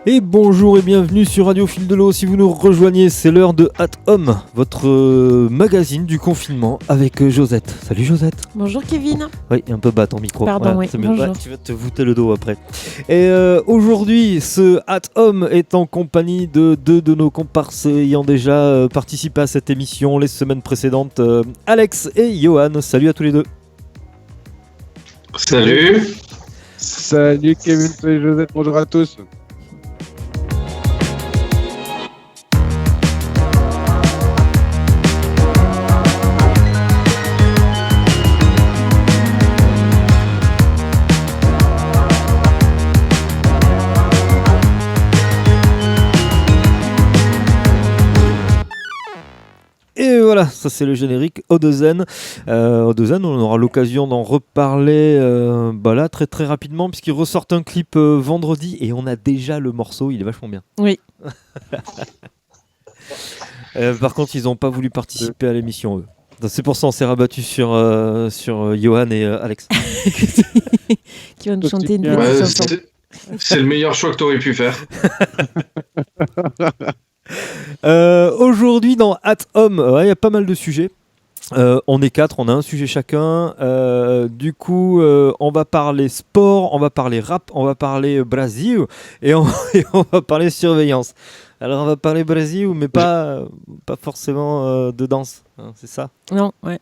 Et bonjour et bienvenue sur Radio Fil de l'eau. Si vous nous rejoignez, c'est l'heure de At Home, votre magazine du confinement avec Josette. Salut Josette. Bonjour Kevin. Oui, un peu bas ton micro. Pardon, voilà, oui. c'est mieux. Bonjour. Ouais, tu vas te voûter le dos après. Et aujourd'hui, ce At Home est en compagnie de deux de nos comparses ayant déjà participé à cette émission les semaines précédentes, Alex et Johan. Salut à tous les deux. Salut. Salut Kevin, salut Josette, bonjour à tous. Et voilà, ça c'est le générique Odezen. Odezen, on aura l'occasion d'en reparler là très très rapidement puisqu'ils ressortent un clip vendredi et on a déjà le morceau, il est vachement bien. Oui. Par contre, ils n'ont pas voulu participer à l'émission, eux. Donc, c'est pour ça qu'on s'est rabattu sur Johan et Alex. Qui va nous chanter une Ouais, petite chanson. C'est le meilleur choix que tu aurais pu faire. Aujourd'hui dans At Home, il y a pas mal de sujets. On est 4, on a un sujet chacun. Du coup, on va parler sport, on va parler rap, on va parler Brésil et on va parler surveillance. Alors on va parler Brésil, mais pas forcément de danse, hein, c'est ça? Non, ouais.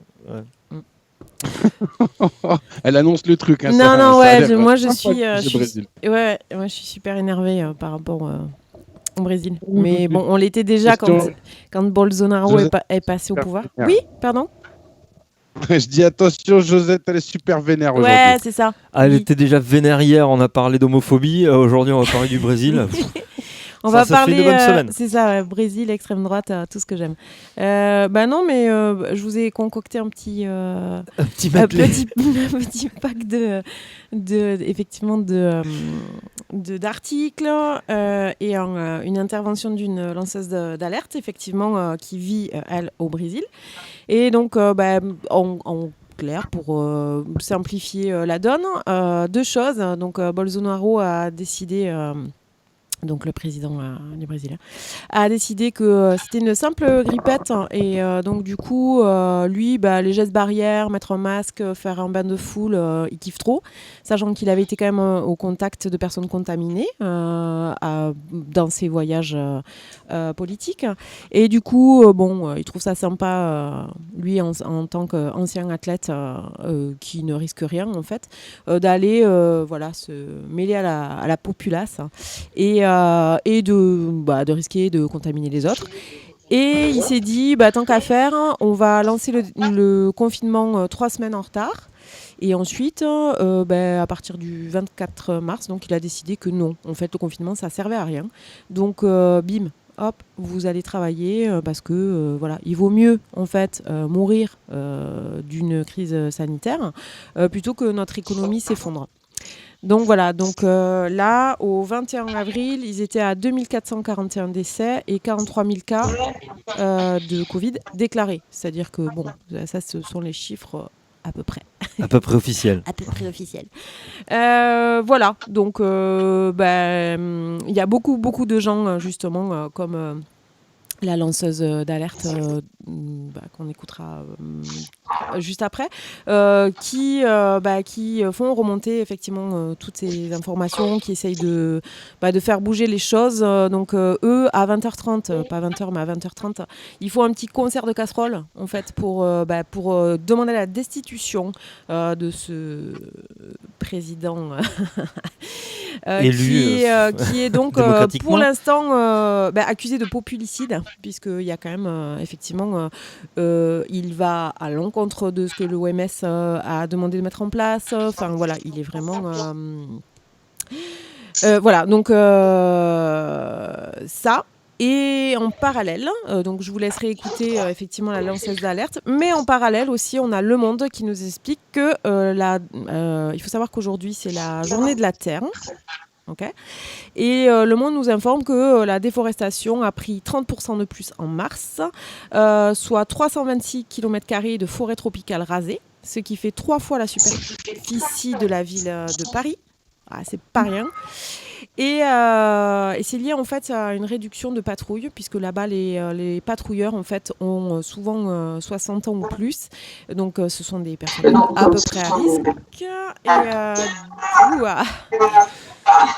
Elle annonce le truc. Hein, Non, ça, non, ça a ouais, l'air moi je sympa, suis, le je suis, Brésil. ouais, moi je suis super énervée par rapport au Brésil. Mais bon, on l'était déjà quand Bolsonaro est passé au pouvoir. vénère. Oui, pardon. Je dis attention, Josette, elle est super vénère Ouais, aujourd'hui. c'est ça. Ah, elle Oui. était déjà vénère hier, on a parlé d'homophobie, aujourd'hui on va parler du Brésil. On Ça va fait parler, une bonne semaine. c'est ça, ouais, Brésil, extrême droite, tout ce que j'aime. Non, mais je vous ai concocté un petit, Un petit medley. petit pack effectivement d'articles et une intervention d'une lanceuse d'alerte, effectivement, qui vit, elle, au Brésil. Et donc, en clair, pour simplifier la donne, deux choses. Donc, Bolsonaro a décidé... donc le président du Brésil, a décidé que c'était une simple grippette et donc du coup, lui, les gestes barrières, mettre un masque, faire un bain de foule, il kiffe trop, sachant qu'il avait été quand même au contact de personnes contaminées dans ses voyages politiques. Et du coup, il trouve ça sympa, lui en tant qu'ancien athlète qui ne risque rien en fait, d'aller se mêler à la populace et de risquer de contaminer les autres. Et il s'est dit, tant qu'à faire, on va lancer le confinement 3 semaines en retard. Et ensuite, à partir du 24 mars, donc il a décidé que non, en fait, le confinement, ça servait à rien. Donc, bim, hop, vous allez travailler parce que, il vaut mieux, en fait, mourir d'une crise sanitaire plutôt que notre économie s'effondre. Donc voilà, là, au 21 avril, ils étaient à 2441 décès et 43 000 cas de Covid déclarés. C'est-à-dire que, ça, ce sont les chiffres à peu près. À peu près officiel. À peu près officiels. Voilà, donc il y a beaucoup, beaucoup de gens, justement, comme... la lanceuse d'alerte qu'on écoutera juste après, qui font remonter effectivement toutes ces informations, qui essayent de faire bouger les choses. Eux, à 20h30, pas 20h, mais à 20h30, il faut un petit concert de casserole, en fait, pour demander la destitution de ce président Élu, qui est donc pour l'instant accusé de populicide, puisqu'il y a quand même effectivement il va à l'encontre de ce que l'OMS a demandé de mettre en place. Enfin voilà, il est vraiment ça. Et en parallèle, donc je vous laisserai écouter effectivement la lanceuse d'alerte, mais en parallèle aussi, on a Le Monde qui nous explique que il faut savoir qu'aujourd'hui, c'est la journée de la Terre. Okay. Et Le Monde nous informe que la déforestation a pris 30% de plus en mars, soit 326 km² de forêt tropicale rasée, ce qui fait 3 fois la superficie de la ville de Paris. Ah, c'est pas rien. Et c'est lié en fait à une réduction de patrouille, puisque là-bas les patrouilleurs en fait ont souvent 60 ans ou plus, donc ce sont des personnes à peu près à risque.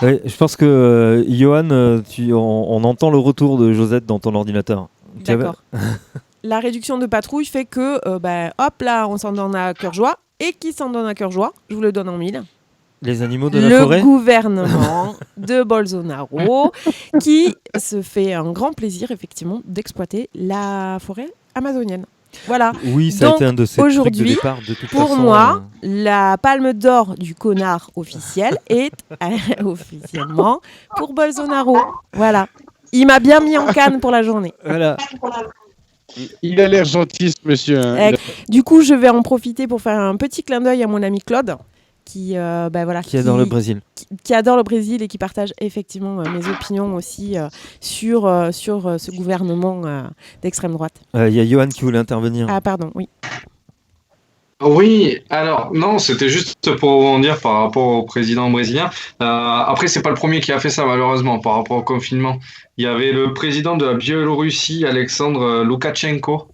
Ouais, je pense que Johan, on entend le retour de Josette dans ton ordinateur. D'accord. La réduction de patrouille fait que, hop là, on s'en donne à cœur joie. Et qui s'en donne à cœur joie? Je vous le donne en mille. Les animaux de la forêt. Le gouvernement de Bolsonaro qui se fait un grand plaisir effectivement d'exploiter la forêt amazonienne. Voilà. Oui, ça a été un de ces trucs de départ de toute pour façon. moi, la palme d'or du connard officiel est officiellement pour Bolsonaro. Voilà. Il m'a bien mis en canne pour la journée. Voilà. Il a l'air gentil, ce monsieur. Hein. Du coup, je vais en profiter pour faire un petit clin d'œil à mon ami Claude, qui adore le Brésil. Qui adore le Brésil et qui partage effectivement mes opinions aussi sur ce gouvernement d'extrême droite. Il y a Johan qui voulait intervenir. Ah, pardon, oui. Oui, alors non, c'était juste pour rebondir par rapport au président brésilien. Après, c'est pas le premier qui a fait ça malheureusement par rapport au confinement. Il y avait le président de la Biélorussie, Alexandre Loukachenko,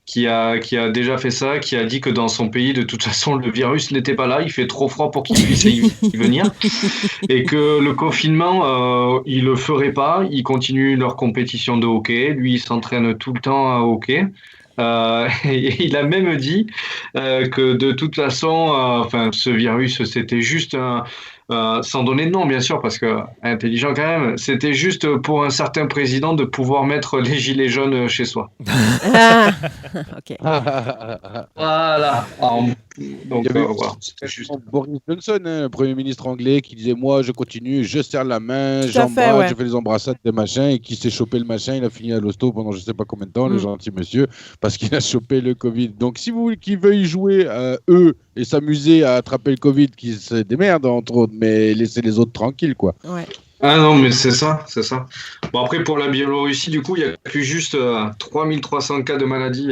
qui a déjà fait ça, qui a dit que dans son pays, de toute façon, le virus n'était pas là, il fait trop froid pour qu'il puisse y venir, et que le confinement, il le ferait pas, ils continuent leur compétition de hockey, lui, il s'entraîne tout le temps à hockey. Et il a même dit que de toute façon, ce virus, c'était juste sans donner de nom, bien sûr, parce que intelligent quand même, c'était juste pour un certain président de pouvoir mettre les gilets jaunes chez soi. Ok. Voilà. Donc, voilà, c'était juste Boris Johnson, le Premier ministre anglais, qui disait moi, je continue, je serre la main, Tout à fait, ouais. je fais les embrassades des machins, et qui s'est chopé le machin, il a fini à l'hosto pendant je sais pas combien de temps, le gentil monsieur, parce qu'il a chopé le Covid. Donc, si vous voulez qu'ils veuillent jouer eux et s'amuser à attraper le Covid, qu'ils se démerdent entre autres, mais laisser les autres tranquilles, quoi. Ouais. Ah non, mais c'est ça. Bon, après, pour la Biélorussie, du coup, il y a plus juste 3300 cas de maladie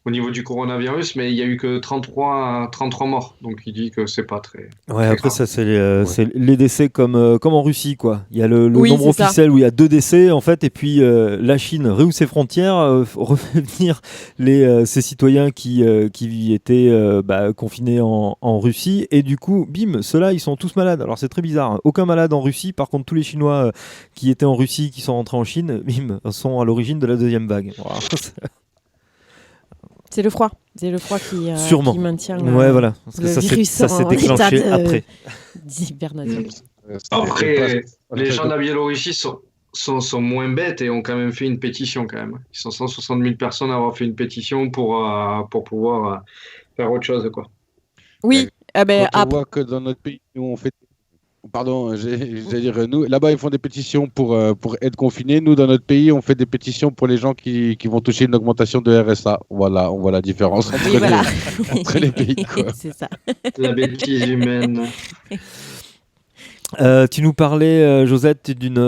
au niveau du coronavirus, mais il y a eu que 33 morts. Donc, il dit que c'est pas très... Ouais, très après, grave. ça, c'est les décès comme en Russie, quoi. Il y a le Oui, nombre c'est officiel où il y a 2 décès, en fait, et puis la Chine réouvre ses frontières, refait venir ses citoyens qui étaient confinés en Russie, et du coup, bim, ceux-là, ils sont tous malades. Alors, c'est très bizarre, hein. Aucun malade en Russie, par contre, tous les Chinois qui étaient en Russie, qui sont rentrés en Chine, bim, sont à l'origine de la deuxième vague. Voilà. C'est le froid. C'est le froid qui maintient ouais, voilà. Parce que le virus ça s'est en déclenché état après. d'hibernation. Après, les gens de la Biélorussie sont moins bêtes et ont quand même fait une pétition quand même. Ils sont 160 000 personnes à avoir fait une pétition pour pouvoir faire autre chose, quoi. Oui. Quand on voit que dans notre pays, nous, on fait... Pardon, j'allais dire, nous, là-bas, ils font des pétitions pour être confinés. Nous, dans notre pays, on fait des pétitions pour les gens qui vont toucher une augmentation de RSA. Voilà, on voit la différence entre les pays, quoi. C'est ça. La bêtise humaine. Tu nous parlais, Josette, d'une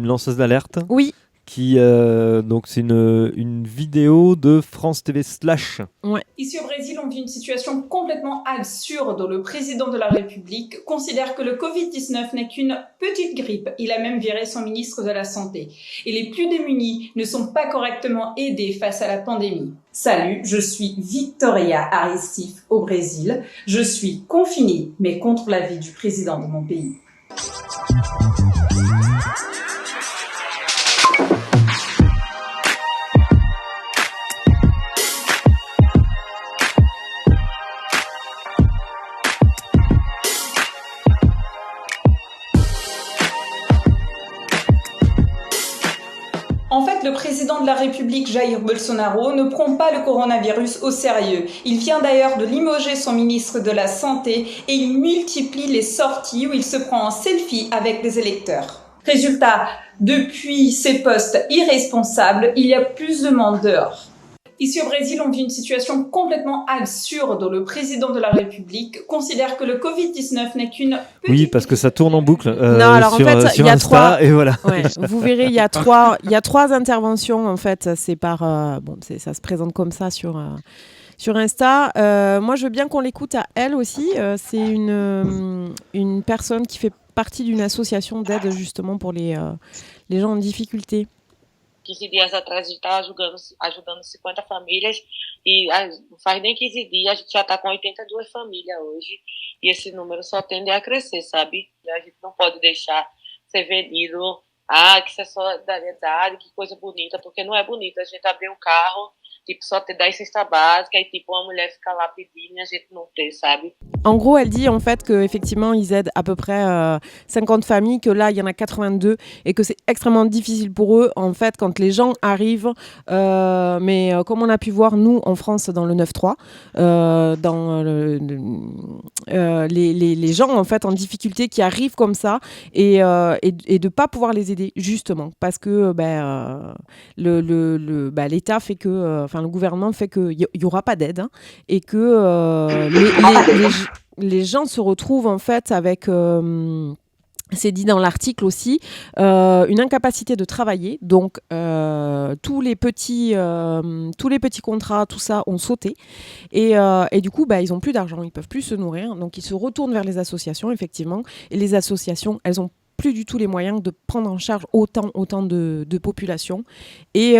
lanceuse d'alerte. Oui. Donc c'est une vidéo de France TV Slash. Ouais. Ici au Brésil, on vit une situation complètement absurde. Le président de la République considère que le Covid-19 n'est qu'une petite grippe. Il a même viré son ministre de la Santé. Et les plus démunis ne sont pas correctement aidés face à la pandémie. Salut, je suis Victoria a Recife au Brésil. Je suis confinée, mais contre l'avis du président de mon pays. En fait, le président de la République, Jair Bolsonaro, ne prend pas le coronavirus au sérieux. Il vient d'ailleurs de limoger son ministre de la Santé et il multiplie les sorties où il se prend en selfie avec des électeurs. Résultat, depuis ces postes irresponsables, il y a plus de monde dehors. Ici au Brésil, on vit une situation complètement absurde. Le président de la République considère que le Covid-19 n'est qu'une petite... Oui, parce que ça tourne en boucle non, alors sur, en fait, sur il y a Insta, 3... et voilà. Ouais, vous verrez, il y a trois interventions, en fait. C'est par... ça se présente comme ça sur Insta. Moi, je veux bien qu'on l'écoute à elle aussi. C'est une personne qui fait partie d'une association d'aide justement pour les gens en difficulté. 15 dias atrás, a gente estava ajudando 50 famílias não faz nem 15 dias, a gente já está com 82 famílias hoje e esse número só tende a crescer, sabe? E a gente não pode deixar ser vendido, que isso é solidariedade, que coisa bonita, porque não é bonito a gente abrir um carro, tipo, só ter 10 cestas básicas e tipo, uma mulher ficar lá pedindo e a gente não ter, sabe? En gros, elle dit en fait qu'effectivement, ils aident à peu près 50 familles, que là, il y en a 82 et que c'est extrêmement difficile pour eux, en fait, quand les gens arrivent. Mais comme on a pu voir, nous, en France, dans le 9-3, les gens, en fait, en difficulté qui arrivent comme ça et de ne pas pouvoir les aider, justement, parce que l'État fait que... le gouvernement fait qu'il n'y aura pas d'aide et que les gens se retrouvent en fait avec... c'est dit dans l'article aussi, une incapacité de travailler. Donc, tous les petits contrats, tout ça, ont sauté. Et du coup, ils n'ont plus d'argent, ils ne peuvent plus se nourrir. Donc, ils se retournent vers les associations, effectivement. Et les associations, elles ont plus du tout les moyens de prendre en charge autant de population. Et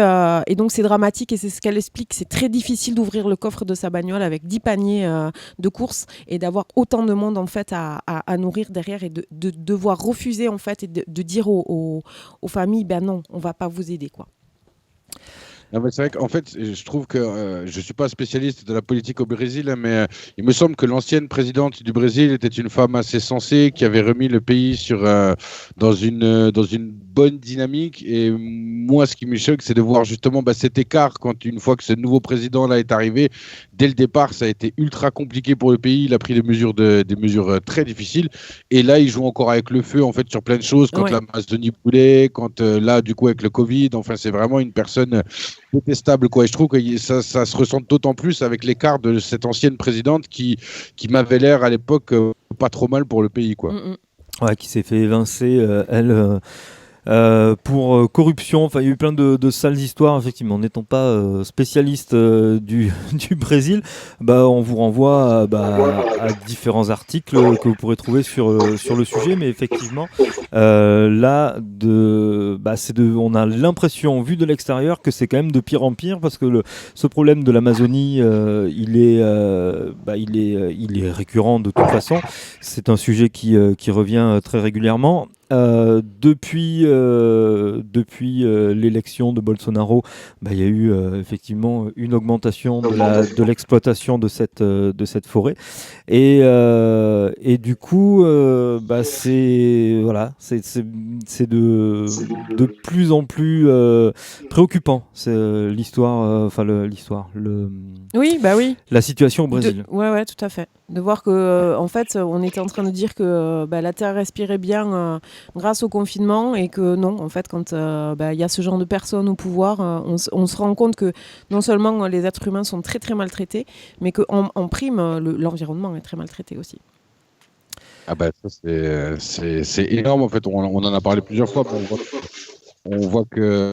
donc, c'est dramatique et c'est ce qu'elle explique. C'est très difficile d'ouvrir le coffre de sa bagnole avec 10 paniers de courses et d'avoir autant de monde, en fait, à nourrir derrière et de devoir refuser, en fait, et de dire aux familles, non, on ne va pas vous aider, quoi. Non, mais c'est vrai qu'en fait, je trouve que je ne suis pas spécialiste de la politique au Brésil, mais il me semble que l'ancienne présidente du Brésil était une femme assez sensée qui avait remis le pays dans une bonne dynamique. Et moi, ce qui me choque, c'est de voir justement cet écart quand une fois que ce nouveau président-là est arrivé. Dès le départ, ça a été ultra compliqué pour le pays. Il a pris des mesures très difficiles. Et là, il joue encore avec le feu en fait sur plein de choses. Quand l'Amazonie brûlait, quand là, du coup, avec le Covid. Enfin, c'est vraiment une personne détestable, quoi. Et je trouve que ça se ressent d'autant plus avec l'écart de cette ancienne présidente qui m'avait l'air à l'époque pas trop mal pour le pays, quoi. Ouais, qui s'est fait évincer, elle... pour corruption, enfin il y a eu plein de sales histoires, effectivement. N'étant pas spécialiste du Brésil, on vous renvoie à différents articles que vous pourrez trouver sur le sujet, mais effectivement là on a l'impression, vu de l'extérieur, que c'est quand même de pire en pire, parce que ce problème de l'Amazonie il est récurrent de toute façon. C'est un sujet qui revient très régulièrement. Depuis l'élection de Bolsonaro, il y a eu effectivement une augmentation de l'exploitation de cette forêt et du coup c'est de plus en plus préoccupant. C'est l'histoire, oui. La situation au Brésil. Ouais, tout à fait. De voir que en fait on était en train de dire que la terre respirait bien grâce au confinement et que non, en fait, quand y a ce genre de personnes au pouvoir, on se rend compte que non seulement les êtres humains sont très très maltraités, mais qu'en prime, l'environnement est très maltraité aussi. Ça c'est énorme, en fait. On en a parlé plusieurs fois. On voit que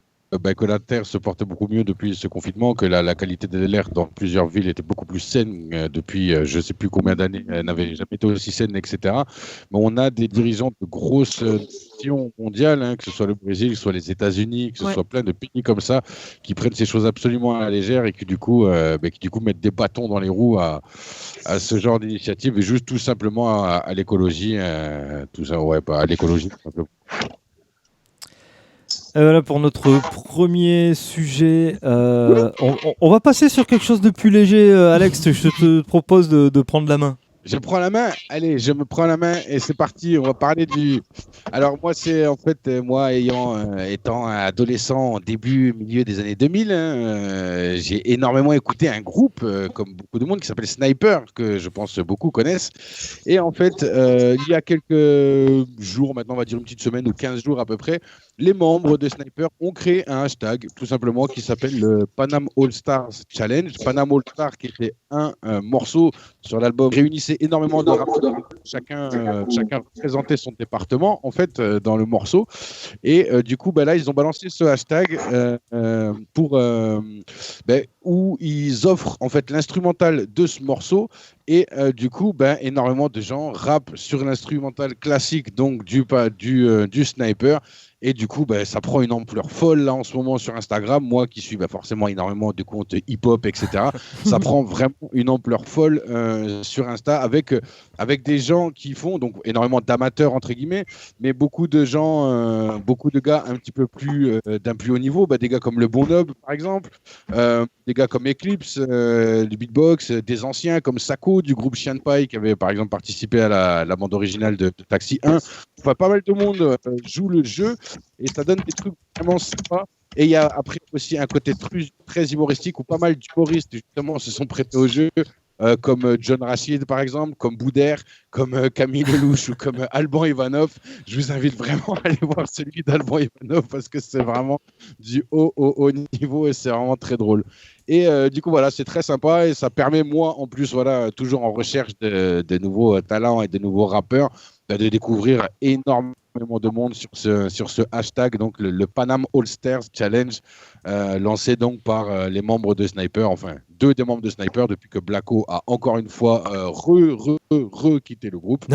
la terre se porte beaucoup mieux depuis ce confinement, que la qualité de l'air dans plusieurs villes était beaucoup plus saine depuis je ne sais plus combien d'années, elle n'avait jamais été aussi saine, etc. Mais on a des dirigeants de grosses nations mondiales, que ce soit le Brésil, que ce soit les États-Unis, que ce soit plein de pays comme ça, qui prennent ces choses absolument à la légère et qui du coup mettent des bâtons dans les roues à ce genre d'initiative et juste tout simplement à l'écologie, tout ça, à l'écologie tout simplement. Voilà pour notre premier sujet. On va passer sur quelque chose de plus léger. Alex, je te propose de prendre la main. Je prends la main. Allez, je me prends la main et c'est parti. On va parler du... Alors moi, c'est en fait, moi étant adolescent au milieu des années 2000, j'ai énormément écouté un groupe, comme beaucoup de monde, qui s'appelle Sniper, que je pense beaucoup connaissent. Et en fait, il y a quelques jours, maintenant on va dire une petite semaine ou 15 jours à peu près, les membres de Sniper ont créé un hashtag, tout simplement, qui s'appelle le Panam All Stars Challenge. Panam All Stars, qui était un morceau sur l'album, réunissait énormément de rappeurs. Chacun représentait son département, en fait, dans le morceau. Et du coup, là, ils ont balancé ce hashtag pour où ils offrent en fait l'instrumental de ce morceau et du coup énormément de gens rappent sur l'instrumental classique donc du Sniper. Et du coup, ça prend une ampleur folle là en ce moment sur Instagram. Moi qui suis forcément énormément de comptes hip-hop, etc. Ça prend vraiment une ampleur folle sur Insta avec des gens qui font donc énormément d'amateurs entre guillemets, mais beaucoup de gens, beaucoup de gars un petit peu plus d'un plus haut niveau, des gars comme le Bon Nob par exemple, des gars comme Eclipse, du beatbox, des anciens comme Sako du groupe Chien de Paille qui avait par exemple participé à la bande originale de Taxi 1. Enfin, pas mal de monde joue le jeu et ça donne des trucs vraiment sympas. Et il y a après aussi un côté très humoristique où pas mal d'humoristes justement se sont prêtés au jeu, comme John Rachid par exemple, comme Boudère, comme Camille Lelouch ou comme Alban Ivanov. Je vous invite vraiment à aller voir celui d'Alban Ivanov parce que c'est vraiment du haut niveau et c'est vraiment très drôle. Et du coup, voilà, c'est très sympa et ça permet, moi, en plus, voilà, toujours en recherche de nouveaux talents et de nouveaux rappeurs, de découvrir énormément de monde sur ce hashtag, donc le Panam All Stars Challenge, lancé donc par les membres de Sniper, enfin, 2 des membres de Sniper, depuis que Blacko a encore une fois quitté le groupe.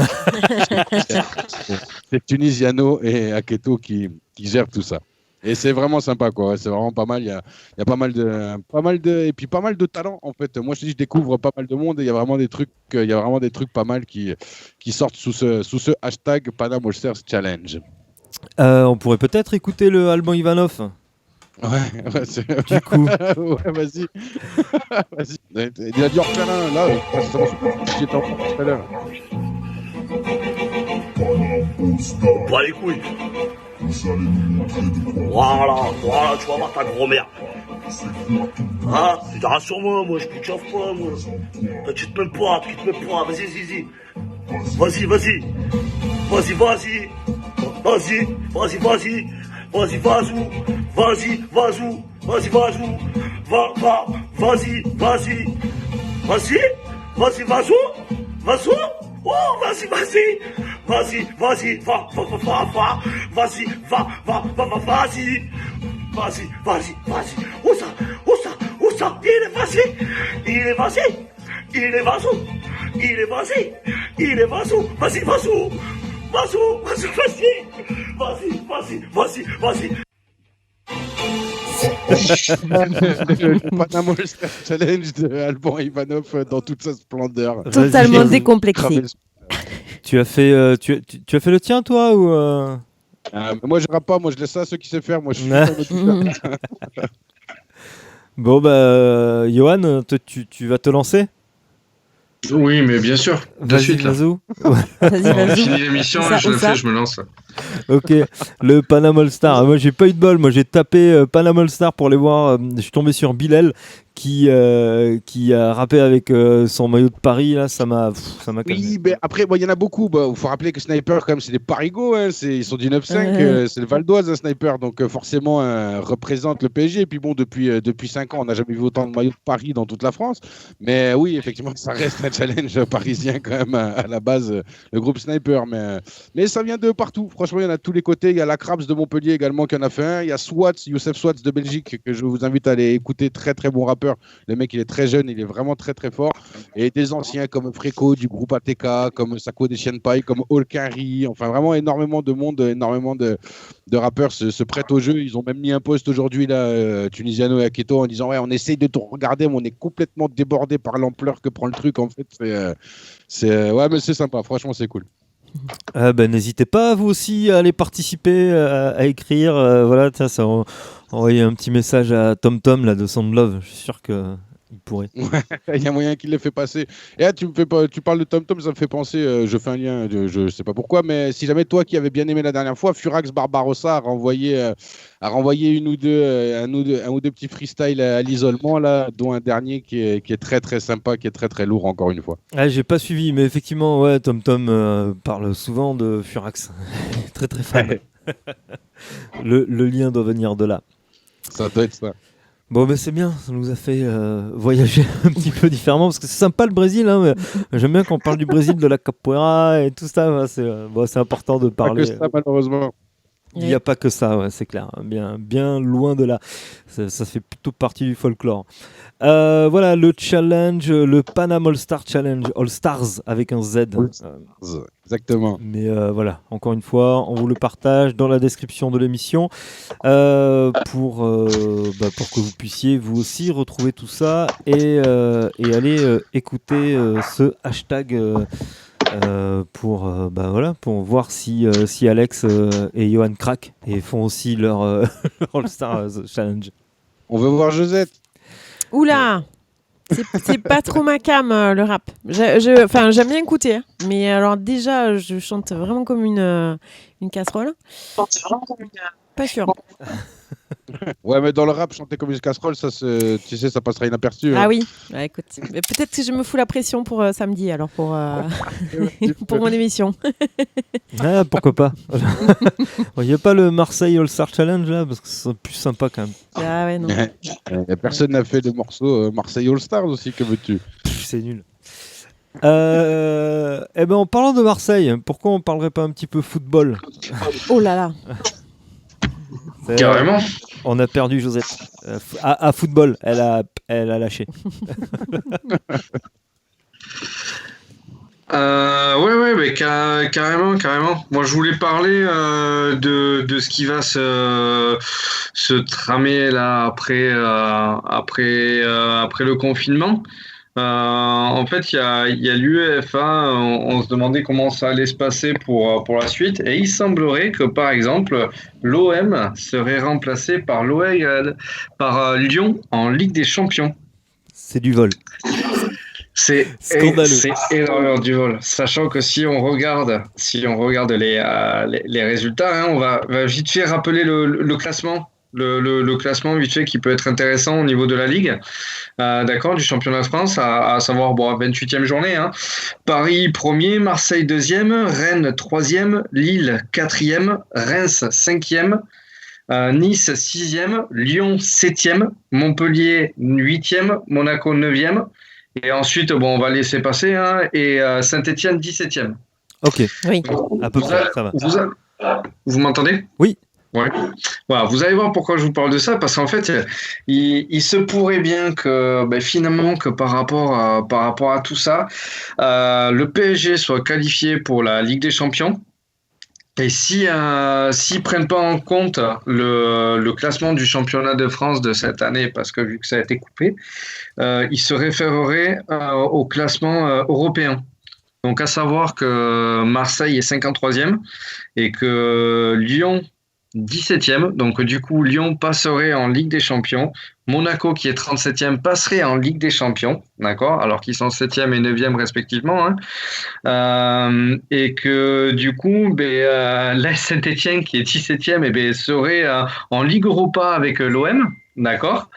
C'est Tunisiano et Aketo qui gèrent tout ça. Et c'est vraiment sympa, quoi. C'est vraiment pas mal. Il y a pas mal et puis pas mal de talents, en fait. Moi, je découvre pas mal de monde et il y a vraiment des trucs pas mal qui sortent sous ce hashtag Panam All Stars Challenge. On pourrait peut-être écouter le Alban Ivanov. Ouais, du coup. Ouais, vas-y. Vas-y. Il a dit orphelin, là. J'étais en tout à l'heure. Pas les couilles. Voilà, tu vas voir ta grand-mère. Hein? Rassure-moi, moi je te chauffe pas, moi. Tu te mets pas, vas-y. Vas-y. Vas-y, oh, vas-y, où ça, il est vas-y. Le Panam All Stars Challenge de Alban Ivanov dans toute sa splendeur. Totalement décomplexé. Tu as fait le tien, toi, ou moi, je rappe pas, moi, je laisse ça à ceux qui savent faire. Moi, je suis Bon, Johan, tu vas te lancer? Oui, mais bien sûr. De suite, là. Vas-y. On finit l'émission, je me lance. Ok, le Panam All Star. Moi, j'ai pas eu de bol. Moi, j'ai tapé Panam All Star pour les voir. Je suis tombé sur Bilal qui a rappé avec son maillot de Paris. Là, ça m'a calmé. Oui, mais après, il y en a beaucoup. Il faut rappeler que Sniper, quand même, c'est des Parigots. Hein, ils sont du 9-5. C'est le Val d'Oise, un Sniper. Donc, forcément, représente le PSG. Et puis, bon, depuis 5 ans, on n'a jamais vu autant de maillots de Paris dans toute la France. Mais oui, effectivement, ça reste un challenge parisien, quand même, à la base, le groupe Sniper. Mais ça vient de partout. Franchement, il y en a de tous les côtés. Il y a la Krabs de Montpellier également qui en a fait un. Il y a Youssef Swats de Belgique, que je vous invite à aller écouter. Très, très bon rappeur. Le mec, il est très jeune, il est vraiment très, très fort. Et des anciens comme Fréco du groupe ATK, comme Sako des Chiens de Paille, comme Olkari. Enfin, vraiment énormément de monde, énormément de rappeurs se prêtent au jeu. Ils ont même mis un post aujourd'hui, là, Tunisiano et Aketo, en disant ouais, on essaye de tout regarder, mais on est complètement débordé par l'ampleur que prend le truc. En fait, ouais, mais c'est sympa. Franchement, c'est cool. N'hésitez pas, vous aussi, à aller participer, à écrire. Voilà, ça, envoyer un petit message à TomTom là, de Soundlove. Je suis sûr qu'il pourrait. Il y a moyen qu'il les fait passer. Et là, tu parles de TomTom, ça me fait penser, je fais un lien, je sais pas pourquoi, mais si jamais toi qui avais bien aimé la dernière fois, Furax Barbarossa a renvoyé un ou deux petits freestyles à l'isolement, là, dont un dernier qui est très très sympa, qui est très très lourd encore une fois. J'ai pas suivi, mais effectivement, ouais, TomTom parle souvent de Furax. Très très fan. Le lien doit venir de là. Ça doit être ça. Bon, c'est bien, ça nous a fait voyager un petit peu différemment, parce que c'est sympa le Brésil, hein, mais j'aime bien quand on parle du Brésil, de la capoeira et tout ça, c'est important de parler. Pas que ça, malheureusement. Il n'y a pas que ça, ouais, c'est clair. Bien loin de là. Ça fait plutôt partie du folklore. Voilà, le challenge, le Panam All-Star Challenge, All-Stars avec un Z. Exactement. Mais voilà, encore une fois, on vous le partage dans la description de l'émission pour que vous puissiez vous aussi retrouver tout ça et aller écouter ce hashtag pour voir si Alex et Johan craquent et font aussi leur All-Star Challenge. On veut voir Josette. Oula, c'est pas trop ma cam, le rap. J'aime bien écouter, hein. Mais alors déjà, je chante vraiment comme une casserole. Pas sûr. Ouais, mais dans le rap, chanter comme une casserole, ça passera inaperçu. Ah oui, bah, écoute, mais peut-être que je me fous la pression pour samedi, alors pour mon émission. Ah, pourquoi pas. Il n'y a pas le Marseille All-Star Challenge là, parce que c'est plus sympa quand même. Ah ouais, non. Personne n'a fait de morceau Marseille All-Stars aussi, que veux-tu? C'est nul. En parlant de Marseille, pourquoi on parlerait pas un petit peu football? Oh là là. Carrément. On a perdu Josette. À football, elle a lâché. Ouais, mais carrément. Moi, je voulais parler de ce qui va se tramer là après le confinement. En fait, il y a l'UEFA. On se demandait comment ça allait se passer pour la suite, et il semblerait que, par exemple, l'OM serait remplacé par par Lyon en Ligue des Champions. C'est du vol. C'est scandaleux. C'est énormément du vol. Sachant que si on regarde les résultats, hein, on va vite fait rappeler le classement. Le classement vite fait qui peut être intéressant au niveau de la Ligue, d'accord, du championnat de France, à savoir 28e journée. Hein. Paris 1er, Marseille 2e, Rennes 3e, Lille 4e, Reims 5e, Nice 6e, Lyon 7e, Montpellier 8e, Monaco 9e. Et ensuite, on va laisser passer, hein, et Saint-Étienne 17e. Ok, oui. À peu près, ça va. Vous m'entendez? Oui. Ouais. Voilà, vous allez voir pourquoi je vous parle de ça, parce qu'en fait, il se pourrait bien que finalement, que par rapport à tout ça, le PSG soit qualifié pour la Ligue des Champions. Et s'ils prennent pas en compte le classement du championnat de France de cette année, parce que vu que ça a été coupé, ils se référeraient au classement européen. Donc à savoir que Marseille est 53e et que Lyon 17e, donc du coup Lyon passerait en Ligue des Champions, Monaco qui est 37e passerait en Ligue des Champions, d'accord, alors qu'ils sont 7e et 9e respectivement, hein. Et que du coup la Saint-Étienne qui est 17e serait en Ligue Europa avec l'OM, d'accord,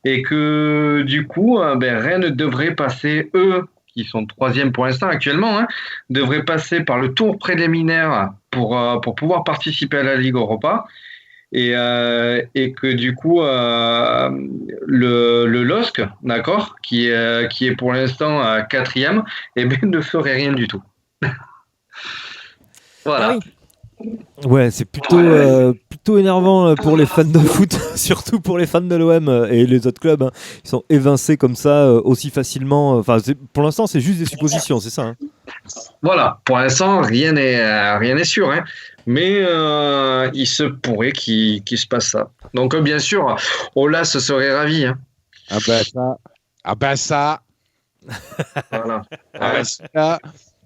et que du coup Rennes devrait passer, eux qui sont 3e pour l'instant actuellement, hein, devraient passer par le tour préliminaire pour pouvoir participer à la Ligue Europa, et que du coup le LOSC, d'accord, qui est pour l'instant 4e, ne ferait rien du tout. Voilà. Ah oui. Ouais, c'est plutôt énervant pour les fans de foot, surtout pour les fans de l'OM et les autres clubs. Hein. Ils sont évincés comme ça aussi facilement. Enfin, pour l'instant, c'est juste des suppositions, c'est ça. Hein. Voilà, pour l'instant, rien n'est sûr. Hein. Mais il se pourrait qu'il se passe ça. Donc, bien sûr, Ola se serait ravi. Hein. Ah ben ça. Voilà. Ça.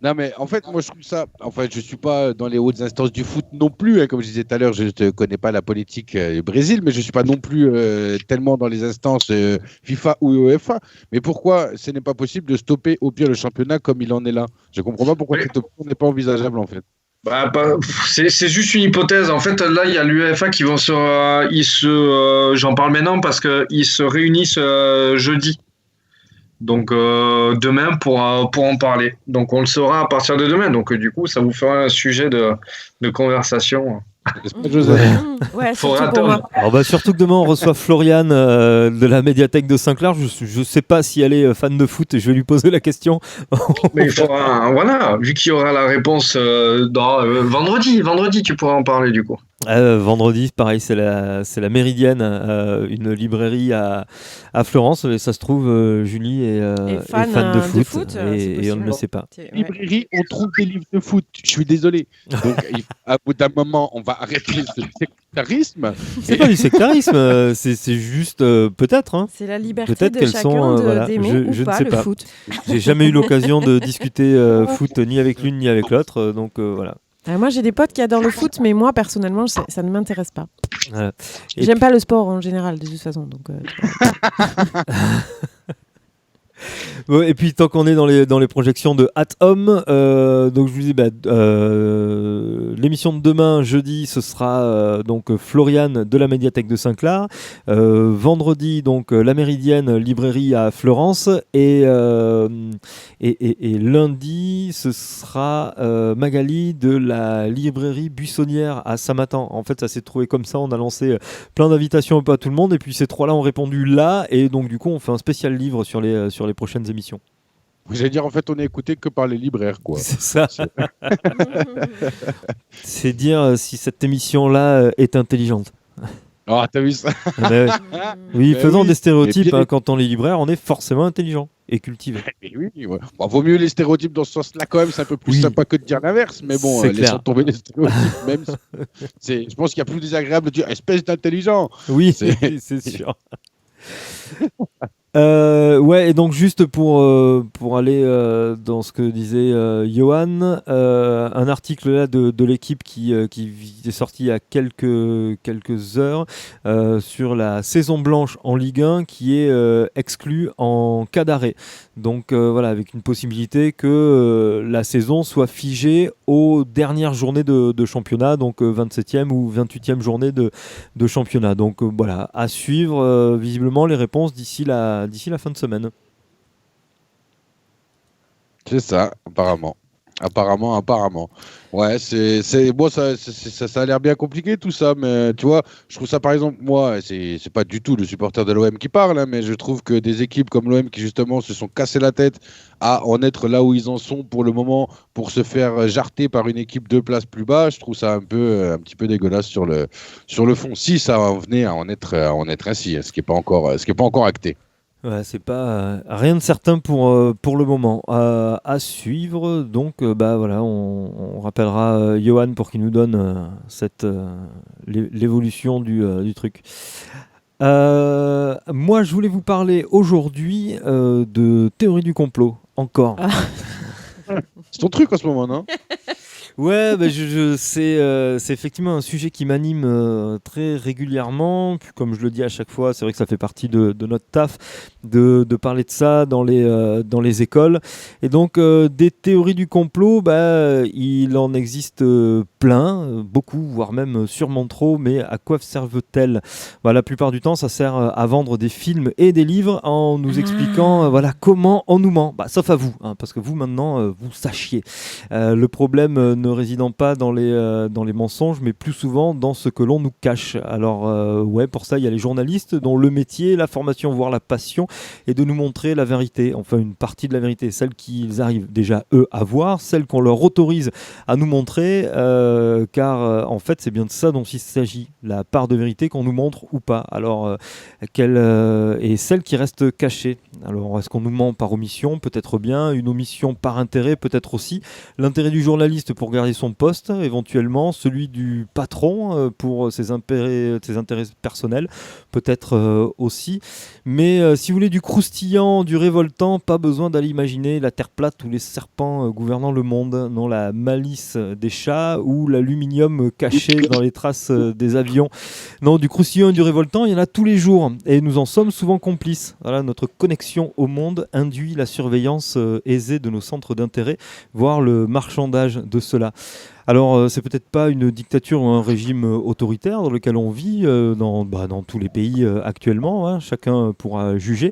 Non, mais en fait, moi, je trouve ça. En fait, je ne suis pas dans les hautes instances du foot non plus. Hein. Comme je disais tout à l'heure, je ne connais pas la politique du Brésil, mais je ne suis pas non plus tellement dans les instances FIFA ou UEFA. Mais pourquoi ce n'est pas possible de stopper au pire le championnat comme il en est là? Je ne comprends pas pourquoi cette option n'est pas envisageable, en fait. C'est juste une hypothèse. En fait, là, il y a l'UEFA qui vont j'en parle maintenant parce qu'ils se réunissent jeudi. Donc demain pour en parler. Donc on le saura à partir de demain. Donc du coup, ça vous fera un sujet de conversation. Ouais, surtout pour moi. Alors surtout que demain on reçoit Floriane de la médiathèque de Saint-Clair. Je sais pas si elle est fan de foot. Je vais lui poser la question. Mais il faudra, voilà, vu qu'il y aura la réponse vendredi. Vendredi, tu pourras en parler du coup. Vendredi, pareil, c'est la Méridienne, une librairie à Florence. Et ça se trouve, Julie est fan de foot, et on ne le sait pas. Librairie, on trouve des livres de foot. Je suis désolé. Donc, à bout d'un moment, on va arrêter ce sectarisme. C'est pas du sectarisme, c'est juste peut-être. Hein. C'est la liberté Peut-être de qu'elles chacun sont, voilà, d'aimer je ou ne pas sais le pas. foot. J'ai jamais eu l'occasion de discuter foot ni avec l'une ni avec l'autre, donc voilà. Moi, j'ai des potes qui adorent le foot, mais moi, personnellement, ça ne m'intéresse pas. Voilà. J'aime pas le sport en général, de toute façon. Donc, Bon, et puis tant qu'on est dans les projections de At Home, donc je vous dis l'émission de demain jeudi ce sera donc Floriane de la médiathèque de Saint-Clar, vendredi donc la Méridienne librairie à Florence et lundi ce sera Magali de la librairie buissonnière à Samatan. En fait ça s'est trouvé comme ça, on a lancé plein d'invitations un peu à tout le monde et puis ces trois là ont répondu là et donc du coup on fait un spécial livre sur les prochaines émissions. J'allais dire, en fait, on est écouté que par les libraires, quoi. C'est ça. C'est dire si cette émission-là est intelligente. Ah, t'as vu ça? Oui, faisons oui. des stéréotypes. Bien... quand on est libraire, on est forcément intelligent et cultivé. Oui, ouais. Bon, vaut mieux les stéréotypes dans ce sens-là, quand même. C'est un peu plus sympa que de dire l'inverse. Mais bon, laissons tomber les stéréotypes. Même je pense qu'il y a plus désagréable de dire espèce d'intelligent. Oui, c'est sûr. Ouais, et donc juste pour aller dans ce que disait Johan, un article là de l'équipe qui est sorti il y a quelques heures sur la saison blanche en Ligue 1 qui est exclue en cas d'arrêt. Donc voilà, avec une possibilité que la saison soit figée aux dernières journées de championnat, donc 27e ou 28e journée de championnat. Donc voilà, à suivre visiblement les réponses d'ici la fin de semaine. C'est ça, apparemment. Ouais, bon, ça a l'air bien compliqué tout ça, mais tu vois, je trouve ça par exemple, moi, c'est pas du tout le supporter de l'OM qui parle, hein, mais je trouve que des équipes comme l'OM qui justement se sont cassé la tête à en être là où ils en sont pour le moment, pour se faire jarter par une équipe 2 places plus bas, je trouve ça un petit peu dégueulasse sur le fond. Si ça en venait à en être ainsi, ce qui est pas encore acté. Ouais, c'est pas rien de certain pour le moment. À suivre, donc voilà, on rappellera Johan pour qu'il nous donne l'évolution du truc. Moi, je voulais vous parler aujourd'hui de théorie du complot, encore. C'est ton truc en ce moment, non? Ouais, c'est effectivement un sujet qui m'anime très régulièrement. Puis, comme je le dis à chaque fois, c'est vrai que ça fait partie de notre taf de parler de ça dans les écoles. Et donc, des théories du complot, il en existe plein, beaucoup, voire même sûrement trop. Mais à quoi servent-elles? La plupart du temps, ça sert à vendre des films et des livres en nous expliquant comment on nous ment. Sauf à vous, hein, parce que vous, maintenant, vous sachiez. Le problème ne résidant pas dans les mensonges, mais plus souvent dans ce que l'on nous cache. Alors, pour ça, il y a les journalistes dont le métier, la formation, voire la passion, est de nous montrer la vérité. Enfin, une partie de la vérité, celle qu'ils arrivent déjà, eux, à voir, celle qu'on leur autorise à nous montrer, car en fait, c'est bien de ça dont il s'agit, la part de vérité qu'on nous montre ou pas. Alors, et celle qui reste cachée. Alors, est-ce qu'on nous ment par omission? Peut-être bien. Une omission par intérêt, peut-être aussi. L'intérêt du journaliste pour garder son poste, éventuellement. Celui du patron pour ses intérêts personnels, peut-être aussi. Mais si vous voulez du croustillant, du révoltant, pas besoin d'aller imaginer la terre plate ou les serpents gouvernant le monde. Non, la malice des chats ou l'aluminium caché dans les traces des avions. Non, du croustillant et du révoltant, il y en a tous les jours. Et nous en sommes souvent complices. Voilà, notre connexion au monde induit la surveillance aisée de nos centres d'intérêt, voire le marchandage de cela. Alors, c'est peut-être pas une dictature ou un régime autoritaire dans lequel on vit dans tous les pays actuellement, hein, chacun pourra juger,